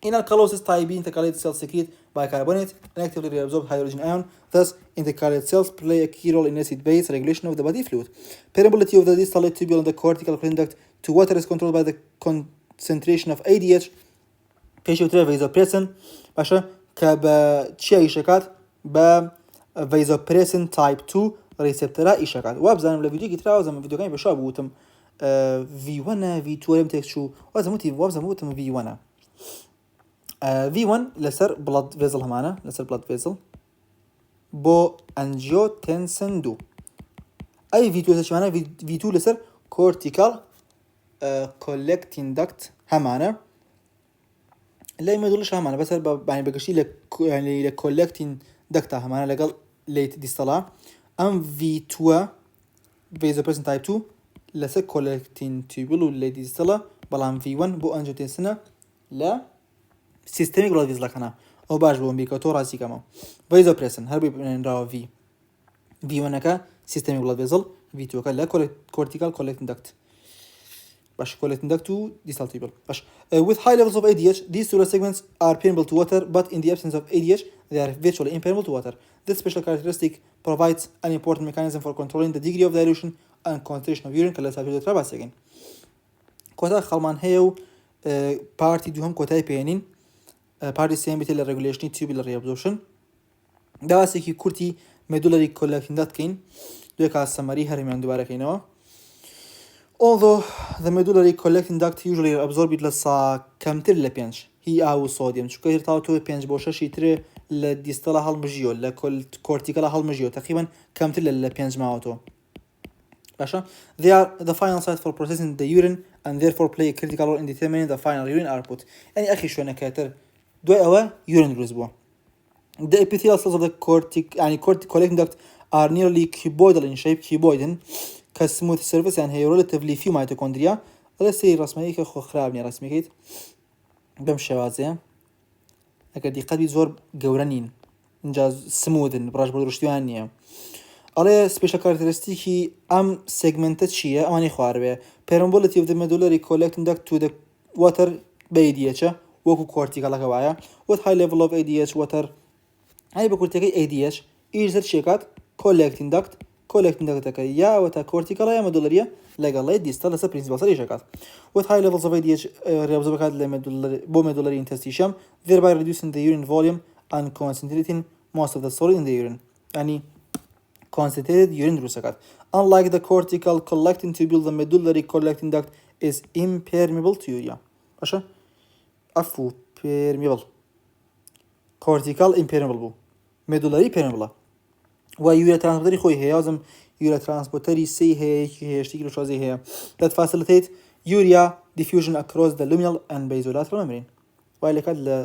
in alkalosis type B intercalated cells secrete bicarbonate and actively reabsorb hydrogen ion. Thus, intercalated cells play a key role in acid-base regulation of the body fluid. Permeability of the distal tubule and the cortical conduct to water is controlled by the concentration of ADH. Patient vasopressin باشا كبشيء إشكات ب vasopressin type 2 receptor إشكات. وابزان الفيديو كتير زمان فيديو كان بشاب وتم V1 V2 لم تكشوا وزموتي وابزان وتم V1. V1 لسر blood vessel همانا لسر blood vessel بو angiotensin 2. أي V2 لسر شمانا V2 لسر cortical collecting duct همانا لا يمدلش همانا بس يعني بقشي يعني collecting duct همانا لقال late distal. أم V2 vasopressin type 2 لسر collecting tubule late distal بلام V1 بو angiotensin لا systemic blood vessel كنا أو باش بوم بيكاتور راسي كمان vasopressin هربي بنراو V1 كا systemic blood vessel V2 كا لا cortical collecting duct باش collecting duct to distal tubule باش with high levels of ADH these two segments are permeable to water but in the absence of ADH they are virtually impermeable to water. This special characteristic provides an important mechanism for controlling the degree of dilution and concentration of urine كلا سافيد تراباس again. كوتا خلمان هيو party دوهم كوتاي بينين party same بتل regulation tubular reabsorption دواسي كي كورتي medullary collecting duct كين دوك السماري هرميان دوباره كينوا. Although the medullary collecting duct usually absorbed لسا كمتر لبينج هي أو صوديوم شو كثير تاوتو بينج بوشة شيتر للديستال هالمجيو لكل cortical هالمجيو تقريبا كمتر للبينج معاوتو باشا. They are the final site for processing the urine and therefore play a critical role in determining the final urine output. يعني أخي شو أنا كاتر دو أوا urine رزبوا. The epithelial cells of the يعني collecting duct are nearly cuboidal in shape cuboidal كسموث surface يعني هي relatively few mitochondria. هذا سير رسمي كخو خرابني رسمي كيت بمشي وازية أكيد يقدر يزور جورانين إنجاز سموذن براش بدرشتوانية. على special characteristic am segmented شيء أماني خواربه permeability of the medullary collecting duct to the water بيدية وەکو کۆرتیکەڵەکە وایە with high level of ADH water هەی بە کورتەکەی ADH ئیش زەر چێکات collecting duct دەکەتەکە یاوەتە کۆرتیکەڵە یا مەدوڵەریە لەگەڵی دیستە لەسەر پرینسیپال سەریشەکات with high levels of ADH ریابزۆ بکات لە بۆ medullary interstitium thereby reducing the urine volume and concentrating most of the solid in the urine يعني concentrated urine دروستەکات unlike the cortical collecting tubule the medullary collecting duct is impermeable to urea باشە عفو permeable cortical impermeable بوو medullary permeable و یوریا ترانسپۆرتەری خۆی هەیە وازم یوریا ترانسپۆرتەری سی هەیە هێشتی کیلۆشازی هەیە that facilitate urea diffusion across the luminal and basolateral membrane وای لەکات لە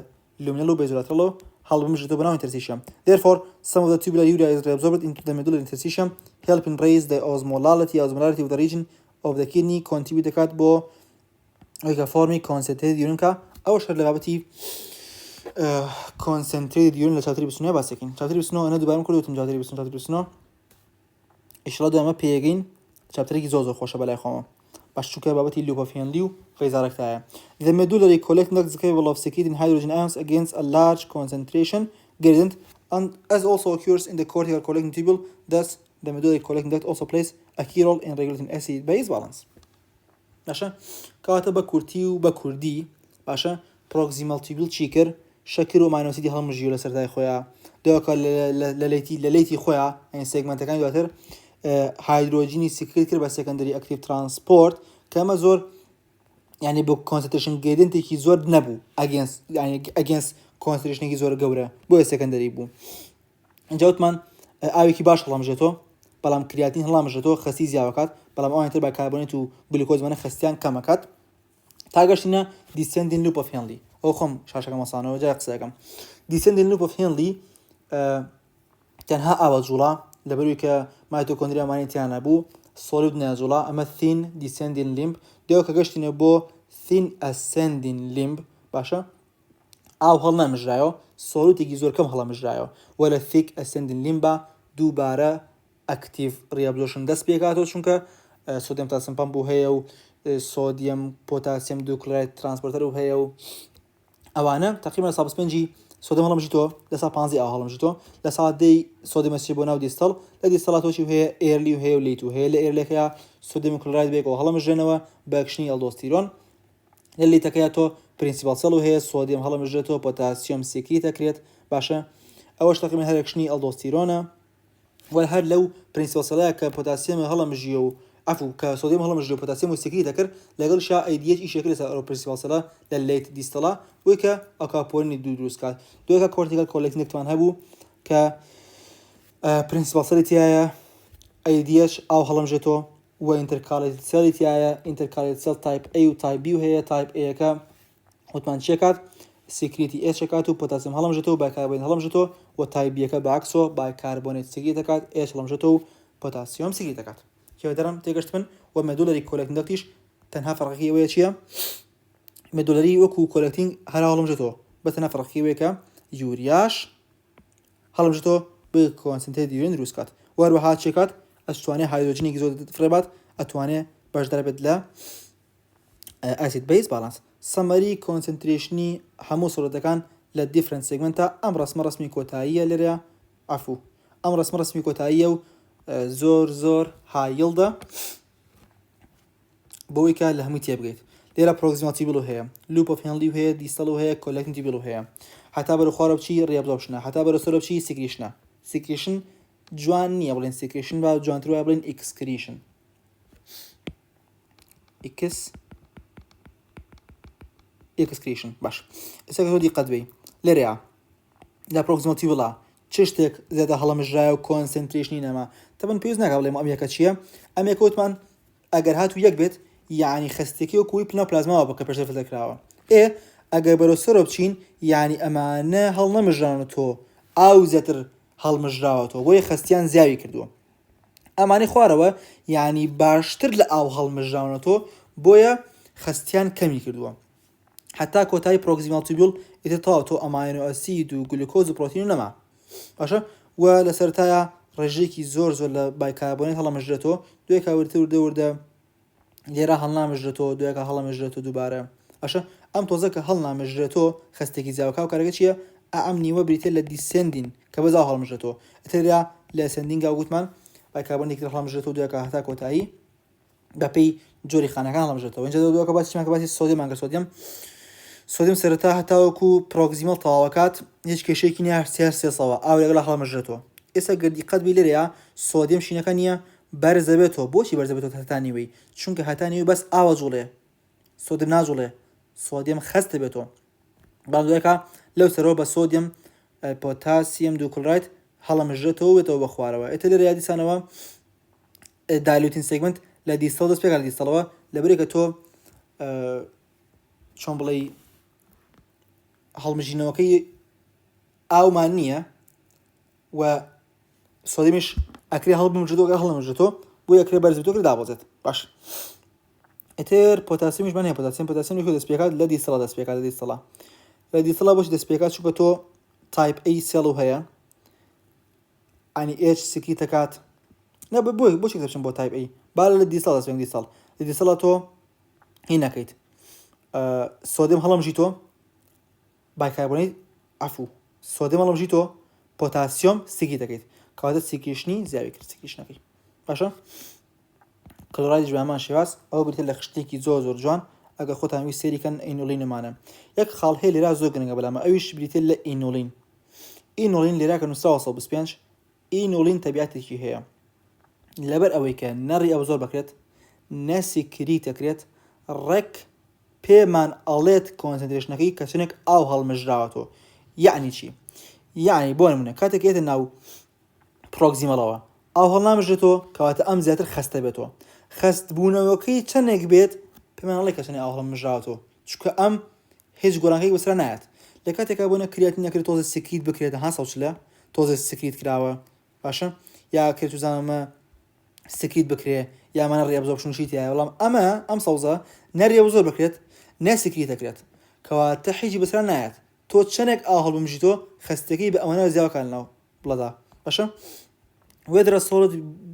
luminal و basolateral هەڵبمژێتەوە بەناو interstitium therefore some of the tubular urea is reabsorbed into the medullary interstitium helping raise the osmolality of the region of the kidney contribute دەکات بۆ ئەوەی کە فۆرمی concentrated urine کە ئەوەش هەر لە بابەتی concentrated urine لە چاپتری 29 باسێکین چاپتری 29 ئەنە دووبارم کردوتم چاپتری 29 ئیشڵا دوامە پێگەین چاپترێکی زۆر خۆشە بەلای خۆمە باش چونکە بابەتی loop of Henle و فەیزارەکتایە the medullary collecting duct is capable of secreting hydrogen ions against a large concentration gradient and as also occurs in the cortical collecting tubule thus the medullary collecting duct also plays a key role in regulating acid base balance باشە کەواتە بە کورتی و بە کوردی باشە proximal tubule چی کرد شەکر و ماینۆسیدی هەڵمژیوە لە سەردای خۆیان دووەکە لە لەیتی خۆیان ئەین سێگمەنتەکانی دواتر هایدرۆجینی سیکرێت کرد بە سێکەندەری ئەکتیڤ ترانسپۆرت کە ئەمە زۆر یعنی بۆ کۆنسنتریشن گرێدنتێکی زۆر نەبوو ئەگەنست کۆنسنتریشنێکی زۆر گەورە بۆیە سێکەندەری بوو اینجا وتمان ئاوێکی باش هەڵامژێتەوە بەڵام کریاتین هەڵامژێتەوە خەستی زیاوەکات بەڵام ئەوانتر بە کاربۆنێت و گلوکۆزمانە خەستیان کەمەکات تا گەشتینە descending loop of Henle ئەو خۆم شاشەکە مەسانەوە جای قسەکەم descending loop of Henle تەنها ئاوە جوڵا لەبەروی کە مایتۆکۆندریامانی تیان نەبوو solid نەجوڵا ئەمە thin descending limb دێوە کە گەشتینە بۆ thin ascending limb باشە ئاو هەڵ نەمژرایەوە سۆلوتێکی زۆر کەم هەڵەمژرایەوە وە لە thick ascending limb دووبارە active reabsorption دەست پێکاتەوە چونکە سۆدیەم پۆتاسیەم پەمپ هەیە و سۆدیەم پۆتاسیەم دووکلۆرایت ترانسپۆرتەر هەیە و ئەوانە تقریبا لە ساڵ 5 سۆدیەم هەڵەمژیتەوە لە ساڵ 15 ئاو هەڵەمژیتەوە لە ساڵ 10 سۆدیەم ئەسیێت بۆ ناو دیستەڵ لە دیستەڵاتۆکی هەیە ئێرلی و هەیە و لیت و هەیە لە ئێرلەکەیە سۆدیەم کلۆرایت بێکەوە هەڵەمژێنەوە بە کشنی ئەلدۆستیرۆن لە لیتەکەیە تۆ پرینسیپال سەڵ و هەیە سۆدیەم هەڵەمژێتەوە پۆتاسیۆم سیکریت دەکرێت باشە ئەوەش تقریبا هەر کشنی ئەلدۆستیرۆنە وە هەر لەو پرینسیپال سەڵەیە کە پۆتاسیەم هەڵەمژیە و عفو کە سۆدیەم هەڵەمژێ پۆتاسیەم و سیکریت دەکرد لەگەڵ شا ئەیدیەچ ئیشەکە لەسەر ئەو پرینسیپال سەڵە لە لیت دیستەڵا بۆی کە ئەکاپۆرنی دوو دروست کات دوێکە کۆرتیکال کۆلێکتینێکتوان هەبوو کە پرینسیپال سەڵی تایە ئەیدیەچ ئاو هەڵەمژێتەوە و ئینتەرکالێت سەڵی تایە ئینتەرکالێت سەڵ تایپ A و تایپ B و هەیە تایپ A یەکە وتمان چێکات سیکریتی H کات و پۆتاسیەم هەڵەمژێتەوە بایکاربۆنێت هەڵەمژێتەوە و تایپ B یەکە بەعکسەوە بایکاربۆنێت سیکریت دەکات H هەڵەمژێتەوە و پۆتاسیۆم سیکریت دەکات کێوە دەرم تێگەشت من و medullary collecting ductiش تەنها فەرقی ئەوەیە چییە medullary وەکو collecting هەر هەڵەمژێتەوە بە تەنها فەرقی ئەوەیە کە یوریاش هەڵەمژێتەوە بە concentrated urine دروست کات وەروەها چێکات ئەتوانێت هایدرۆجینێکی زۆر فڕێبات ئەتوانێت بەشدار بێت لە acid base balance سەمەری کۆنسنتریشنی هەموو سۆڵەتەکان لە different segmentە ئەم ڕسمە کۆتاییە لێرە عفو ئەم ڕسمە کۆتاییە و زۆر هایڵدە بۆی کە لە هەمووی تێبگەیت لێرە proximal tubule هەیە loop of Henle هەیە distal هەیە collecting tubule هەیە هەتا بەرە خوارە بچی reabsorption هەتا بەرە سۆرە بچی secretion جوان نییە بڵێن secretion با جوانتر وایە بڵێن excretion باش ئێستا کە تۆ دیقەت بێ لێرەیە لە proximal tubule چ شتێک زیاتر هەڵەمژرایە و کۆنسنتریشنی نەما تەبەن پێویست ناکا بڵێم ئەم یەکە چییە ئەم یەکە وتمان ئەگەر هاتوو یەک بێت یعنی خستێکی و کوی پلازماوە بکە پێشتر فلترکراوە ئەگەر بەرەو سەرۆ بچین یعنی ئەمانە هەڵ نەمژراونەتەوە ئاو زیاتر هەڵمژراوەتەوە بۆیە خستیان زیاوی کردووە ئەمانی خوارەوە یعنی باشتر لە ئاو هەڵمژراونەتەوە بۆیە خستیان کەمی کردووە حتا کۆتایی proximal tubule ئیتر تەواو ئەماینۆ ئەسید و گلوکۆز و پرۆتین و نەما باشە و لە سەرتایە ڕێژێکی زۆر لە بایکاربۆنێت هەڵەمژرێتەوە دوێکە وردە لێرە هەڵنامژرێتەوە دوێکە هەڵەمژرێتەوە دووبارە باشە ئەم تۆزە کە هەڵنامەژرێتەوە خستێکی زیاوەکە و کارەکە چییە؟ ئەم نیوە بریتێ لە دیسندین کە بەزا هەڵمژێتەوە ئەتریا لە سندینگا گوتمان بایکاربۆنێکی هەڵمژێتەوە دوێکە هەتا کۆتایی بەپێی جۆری خانەکان هەڵمژێتەوە اینجا دووەکە باسی باسی سۆدیەمان کرد سۆدیم سەرەتا هەتاوەکو پرۆکسیمەڵ تەواوەکات هیچ کێشەیەکی نییە سێسەوە ئاو لەگەڵ هەڵمژێتەوە ئێستا گردی قەت بی لێرەیە سۆدیم شینەکە نییە بەرزە بێتەوە بۆچی بەرزە بێتەوە هەتانیوەی چونکە هەتانیوی بەس ئاوە جوڵێ سۆدیم ناجوڵێ سۆدیم خستە بێتەوە باندوەکە لەو سەرەوە بە سۆدیم پۆتاسیەم دووکلڕایت هەڵەمژێتەوە بێتەوە بە خوارەوە ئێتە لێرە یادیسانەوە دایلوتین سێگمنت لە دیستەڵ دەست پێکار دیستەڵەوە لەبەرێک کە تۆ چۆن بڵێ هەڵمژینەوەکەی ئاومان نییە و سۆدیمیش ئەکرێ هەڵبمژێتەوە هەڵەمژێتەوە بۆ یەکرێ بەرزێتەوە کرد دابۆزێت باش ئێتر پۆتاسیمیش بەنێ پۆتاسیم دەست پێکات لە دیستەڵە دەست پێکات لە دیستەڵە لە دیستەڵە بۆچی دەست پێکات چونکە تۆ تایپ A سێڵ هەیە ئەنی H سکی تەکات نە بۆچی دەچم بۆ تایپ A با لە دیستەڵ دەست پێ دیستەڵ لە دیستەڵە تۆ هی نەکەیت سۆدیم هەڵەمژیتۆ بایکاربۆنیت ئەفوو سۆدیم هەڵەمژیتۆ پۆتاسیۆم سکی دەکەیت کەواتە سیکیشنی زیاوی کرد سیکیشنەکەی باشە کلۆرایدش بەمان شێواز ئەوە بریتە لە خشتێکی زۆر جوان ئەگەر خۆتان وی سێریکەن ئینۆلینەمانە یەک خاڵ هەیە لێرا زۆر گرنگە بەلامە ئەویش بریتە لە ئینۆلین لێرا کە نووسراوە 125 ئینۆلین تەبیعەتێکی هەیە لەبەر ئەوەی کە نەڕی ئەو زۆر بکرێت نەسیکری دەکرێت ڕێک پێمان ئەڵێت کۆنسنتریشنەکەی کە چنێک ئاو هەڵمژراوەتەوە یعنی چی؟ یعنی بۆ نمونە کاتێک هێتە ناو پرۆکسیمەڵەوە ئاو هەڵنامژێتەوە کەواتە ئەم زیاتر خستە بێتەوە خست بوونەوەکەی چەندێک بێت پێمان ئەڵێ کە چنێک ئاو هەڵمژراوەتەوە چونکە ئەم هیچ گۆڕانکەی بەسرا نایەت لە کاتێکا بۆنە کریاتین نەکرێت تۆزە سکریت بکرێتە ها سەوچلە تۆزە سکریت کراوە باشە یا کرێت وزانەمە سکریت بکرێ یامانە ڕێبزۆپشنشی تایە وەڵام ئەم سەوزە نەریە زۆر بکرێت نەسکریت دەکرێت کەواتە هیچی بەسرا نایەت تۆ چەندێک ئاو هەڵبمژیتۆ خستەکەی بە ئەوەنە زیاوەکان ناو بڵەدا باشە whether a solid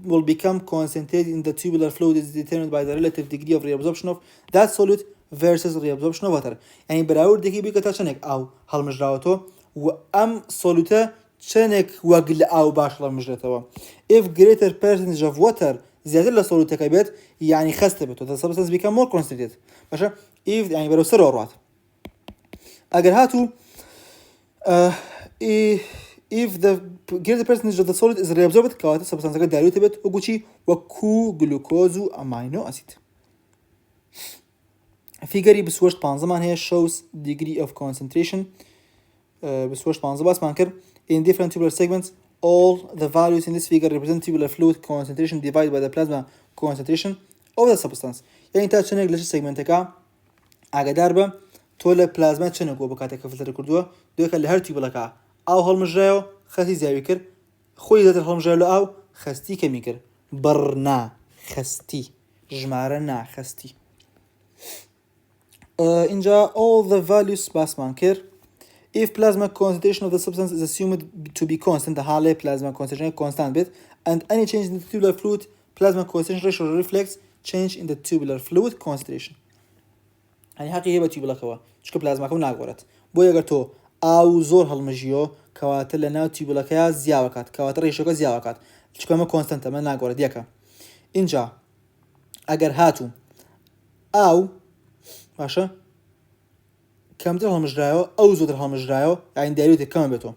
will become concentrated in the tubular fluid is determined by the relative degree of reabsorption of that solid versus reabsorption of water يعني بەراوردێکی بکە تا چەندێک ئاو هەڵمژراوەتەوە و ئەم سۆلوتە چەندێک وەک لە ئاو باش هەڵمژرێتەوە if greater percentage of water زیاتر لە سۆلوتەکە بێت یعنی خستە بێتەوە the substance become more concentrated باشە if يعني بەرەو سەرەوە ڕات ئەگەر هاتوو if the greater percentage of the solid is reabsorbed کەواتە سەبستانسەکە دایلوتە بێت وەکو چی وەکو گلوکۆز و ئەماینۆ ئەسید فیگەری 28 مان هەیە shows degree of concentration 28 باسمان کرد in different tubular segments all the values in this figure represent tubular fluid concentration divided by the plasma concentration of the substance یعنی تا چەندێک لەش سێگمنتەکە ئاگادار بە تۆ لە پلازما چەندێک بۆ بکاتێک کە فلتر کردووە دوێکە لە هەر تیوبڵەکە ئاو هەڵمژرایەوە خەستی زیاوی کرد خۆی زیاتر هەڵمژرای لە ئاو خستی کەمی کرد بڕ نا خستی ژمارە نا خستی اینجا all the values باسمان کرد if plasma concentration of the substance is assumed to be constant the حالة plasma concentration constant bit and any change in the tubular fluid plasma concentration ratio reflects change in the tubular fluid concentration يعني حقی هەیە بە تیوبڵەکەوە چونکە پلازماکە ناگۆڕێت بۆ ئەگەر تۆ ئاو زۆر هەڵمژیۆ کەواتە لە ناو تیوبڵەکەیە زیاوەکات کەواتە ڕێشەکە زیاوەکات چونکە ئەمە کۆنستەنتە ئەمە ناگۆڕێت یەکە اینجا ئەگەر هاتوو ئاو باشە کەمتر هەڵمژرایەوە ئەو زۆرتر هەڵمژرایەوە یعنی دایلوتێک کەمە بێتەوە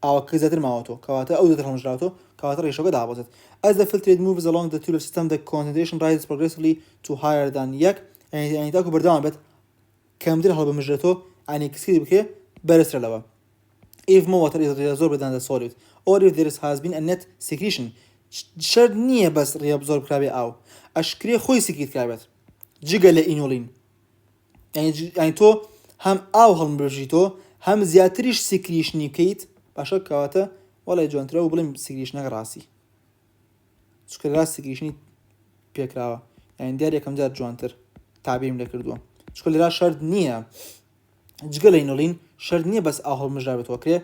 ئاوەکە زیاتر ماوەتەوە کەواتە ئەو زۆرتر هەڵمژراوەتەوە کەواتە ڕێشەکە دابەزێت as the filtrate moves along the tubular system the concentration rises progressively to higher than یەک يعني تاكو بردوام بيت كمدير هالبمجرته يعني كسيد بكي برسر لوا if more water is reabsorbed than the solid or if there has been a net secretion شرط نية بس reabsorb كرابي أو أشكري خوي سكيت كرابت جيجا لإنولين يعني تو هم أو هالبمجرته هم زياتريش سكريشني كيت باشا كواتا ولا يجوان ترى وبلم سكريشنا راسي شكل راس سكريشني بيكراوا يعني ديار يكم جار جوانتر تعبيرم لكردووە چکە لێرا شەرت نییە جگە لە ئینۆلین شەرت نییە بەس ئاو هەڵمژرابێتەوە کرێ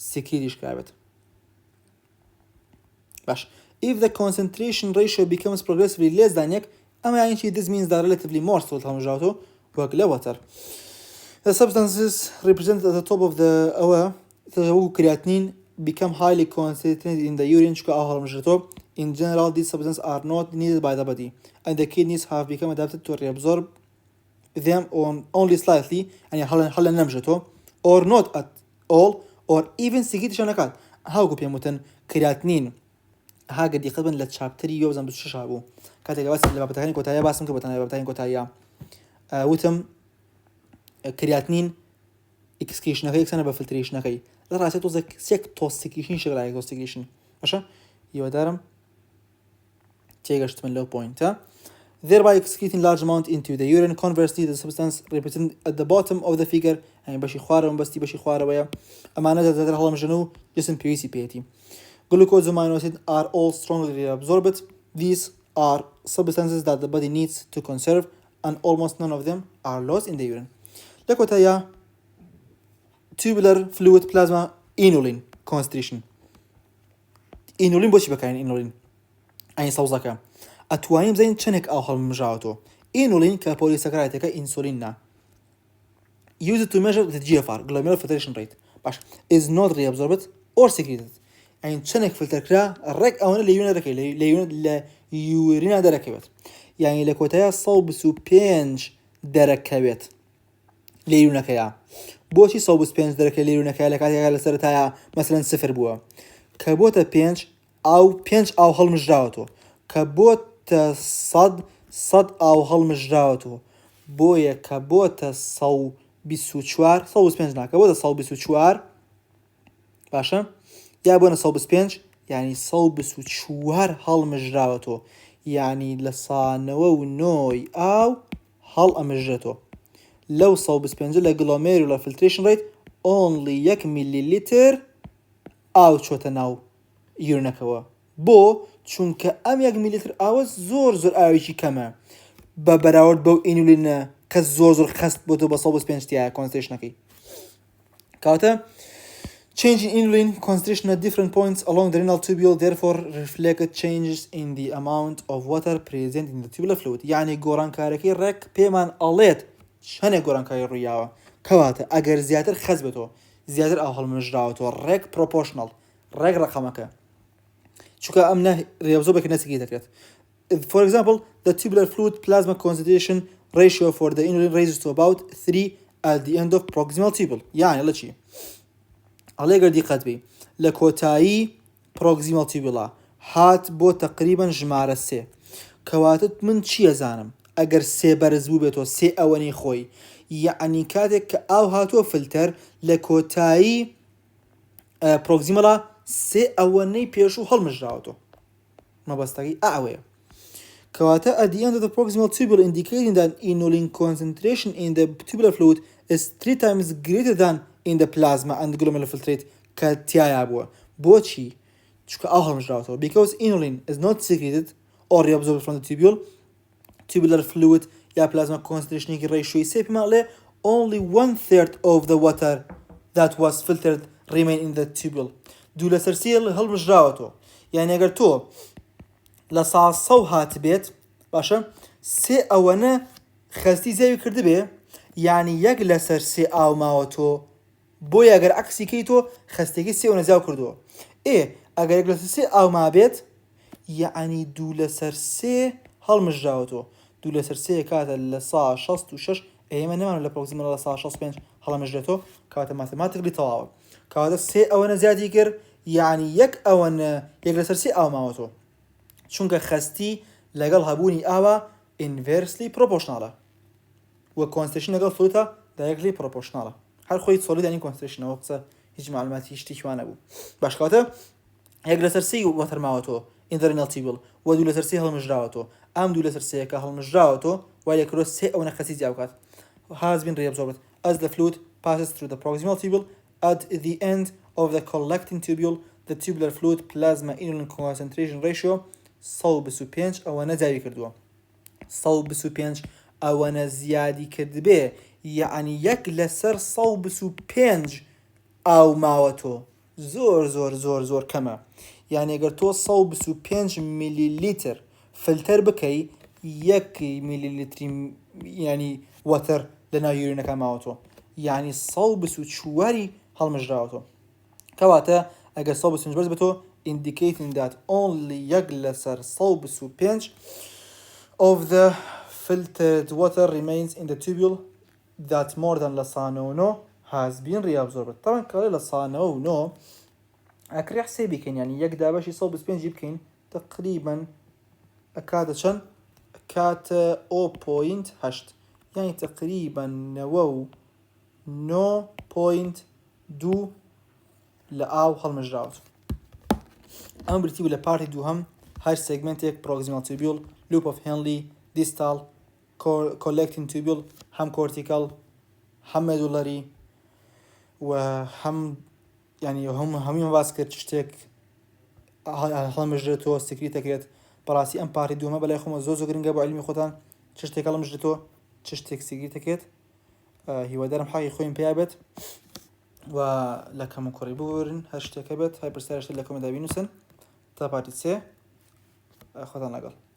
سکریتیش کرابێت باش if the concentration ratio becomes progressively less than 1 ئەمە یعنی چی this means that relatively more solid هەڵمژراوەتەوە وەک لە water. The substances represented at the top of the ئەوە creatinine become highly concentrated in the urine چکە ئاو هەڵمژێتەوە. In general, these substances are not needed by the body, and the kidneys have become adapted to reabsorb them only slightly, and هەڵە نەمژێتەوە, or not at all, or even سیگیتیشان نەکات. هاوکو پێم وتن creatinine هاگە دیقەت بن لە چاپتەری 26 بوو کاتێک باسی لە بابەتەکانی کۆتاییە باسم کە بەتەنای بابەتەکانی کۆتاییە وتم creatinine excretionەکەی یەکسانە بە filtrationەکەی لە ڕاستیە تۆزێک سێک toxification شێگرایە toxification باشە هیوادارم تێگەشتمن لەو پوینتە. Thereby excreting large amount into the urine. Conversely, the substance represented at the bottom of the figure يعني بشي خوارم بستي بشي خوارم أمانة ذات الحلم جنو جسم PVC PAT. Glucose and amino acids are all strongly reabsorbed. These are substances that the body needs to conserve, and almost none of them are lost in the urine. لكوتايا tubular fluid plasma inulin concentration. Inulin بوشي بكاين inulin أي صوزكا. ئەتوانیم بزین چەندێک ئاو هەڵمژاوەتەوە. ئینولین کە پۆلیسەکرایتەکە ئینسولینە. Use it to measure the GFR, glomerular filtration rate. باش is not reabsorbed or secreted. يعني چەندێک فلترکرا ڕێک ئەوەنە لە یورینە دەکەوێت لە یورینە دەرەکەوێت. يعني لە کۆتایە 125 دەرەکەوێت لە یورینەکەیە. بۆچی 125 دەرەکەوێت لە یورینەکەیە لە کاتێکە لە سەرەتایە مەسەلەن 0 بووە کە بۆتە 5 ئاو هەڵمژراوەتەوە کە بۆتە 100 ئاو هەڵمژراوەتەوە بۆیە کە بۆتە 124 125 ناکە بۆتە 124 باشە یا بۆنە 125 یعنی 124 هەڵمژراوەتەوە یعنی لە سانەوە و نۆی ئاو هەڵ ئەمژرێتەوە لەو 125 لە glomerular filtration rate only 1 ملیلیتر ئاو چۆتە ناو یورینەکەوە بۆ چونکە ئەم 1 ملیلیتر ئاوە زۆر ئاوێکی کەمە بە بەراورد بەو ئینولینە کە زۆر خەست بۆتە بە 125 تایە کۆنسنتریشنەکەی کاتە change in inulin concentration at different points along the renal tubule therefore reflected changes in the amount of water present in the tubular fluid یعنی گۆڕانکارەکەی ڕێک پێمان ئەڵێت چەندێک گۆڕانکاری ڕوویاوە کەواتە ئەگەر زیاتر خەست بێتەوە زیاتر ئاو هەڵمژراوەتەوە ڕێک proportional ڕێک ڕقەمەکە چونکە ئەم ریابزۆربێکی نەسیگی دەکرێت. For example, the tubular fluid plasma concentration ratio for the inulin raises to about 3 at the end of proximal tubule. يعني لچی ئەڵێگەر دیقەت بی لە کۆتایی proximal tubule هات بۆ تقریبا ژمارە 3 کەواتە من چیە زانم ئەگەر 3 بەرز بوو بێتەوە 3 ئەوەنەی خۆی یعنی کاتێک کە ئاو هاتووە فلتەر لە کۆتایی proximal 3 ئەوەنەی پێشوو هەڵمژراوەتەوە مەبەستەکەی ئەوەیە کەواتە at the end of the proximal tubule indicating that inulin concentration in the tubular fluid is 3 times greater than in the plasma and glomerular filtrate کە تیایە بووە بۆچی چونکە ئاو هەڵمژراوەتەوە because inulin is not secreted or reabsorbed from the tubule tubular fluid یا plasma concentrationێکی ڕێشۆی 3 پێماڵێ only 1/3 of the water that was filtered remain in the tubule دوو لەسەر 3 هەڵمژراوەتەوە یعنی ئەگەر تۆ لە 100 هات بێت باشە 3 ئەوەنە خەستی زەوی کردبێ یعنی 1 لەسەر 3 ئاو ماوەتەوە بۆیە ئەگەر عەکسی کەی تۆ خەستێکی 3 ئەوەنە زیاو کردووە ئەگەر 1 لەسەر 3 ئاو ما بێت یعنی 2 لەسەر 3 هەڵمژراوەتەوە 2 لەسەر 3 کاتە لە 166 ئێمە نەمانە لە پرۆکسیمەڵ لە 165 هەڵەمژرێتەوە کاتە ماتماتیکلی تەواوە کاتە 3 ئەوەنە زیادی کرد یعنی 1 ئەوەنە 1 لەسەر 3 ئاو ماوەتەوە چونکە خەستی لەگەڵ هەبوونی ئاوە inversely proportionalە و concentration لەگەڵ فلوتە directly proportionalە هەر خۆی سۆلید یعنی concentration-ەوە قسە هیچ معلوماتی شتێکیوانە بوو باش کاتە 1 لەسەر 3 وەتەر ماوەتەوە in the renal tubule و 2 لەسەر 3 هەڵمژراوەتەوە ئەم 2 لەسەر 3 کە هەڵمژراوەتەوە وای لەکرۆ 3 ئەوەنە خەستی زیاو کات has been reabsorbed as the fluid passes through the proximal tubule at the end of the collecting tubule the tubular fluid plasma inulin concentration ratio 125 ئەوەنە زیادی کردووە 125 ئەوەنە زیادی کردبێ یعنی 1 لەسەر 125 ئاو ماوەتەوە زۆر کەمە یعنی ئەگەر تۆ 125 میلیلیتر فلتەر بکەی 1 میلیلیتری یعنی وەتر لە ناو یورینەکە ماوەتەوە یعنی 124 هەڵمژراوەتەوە کەواتە ئەگەر 125 بەرز بێتەوە indicating that only یەک لەسەر 125 of the filtered water remains in the tubule that more than لە سانەوە 9 has been reabsorbed طبعا کەڵێ لە سانەوە 9 ئەکرێ حسێ بکەین یعنی یەک دابەشی 125 بکەین تقریبا ئەکاتە چەند ئەکاتە 0.8 يعني تقريبا 9.2 لآو هالمجراوت أم برتيب لبارتي دوهم هاي سيجمنتك proximal tubule loop of Henle distal collecting tubule هم cortical هم medullary وهم يعني هم باسكت تشتك هالمجرتو سكريتكريت براسي أم بارتي دوهما بلا يخوم زوزو گرنگا بو علمي خوتان تشتك هالمجرتو تشتك سكريتكريت هیوادارم حقی خۆیم پێیا بێت و لە کەمەکۆڕی ببورن هەر شتێکە بێت هەر پرسیارشت لە کۆمنتدا بینووسن تا پارتی 3 خۆتان لەگەڵ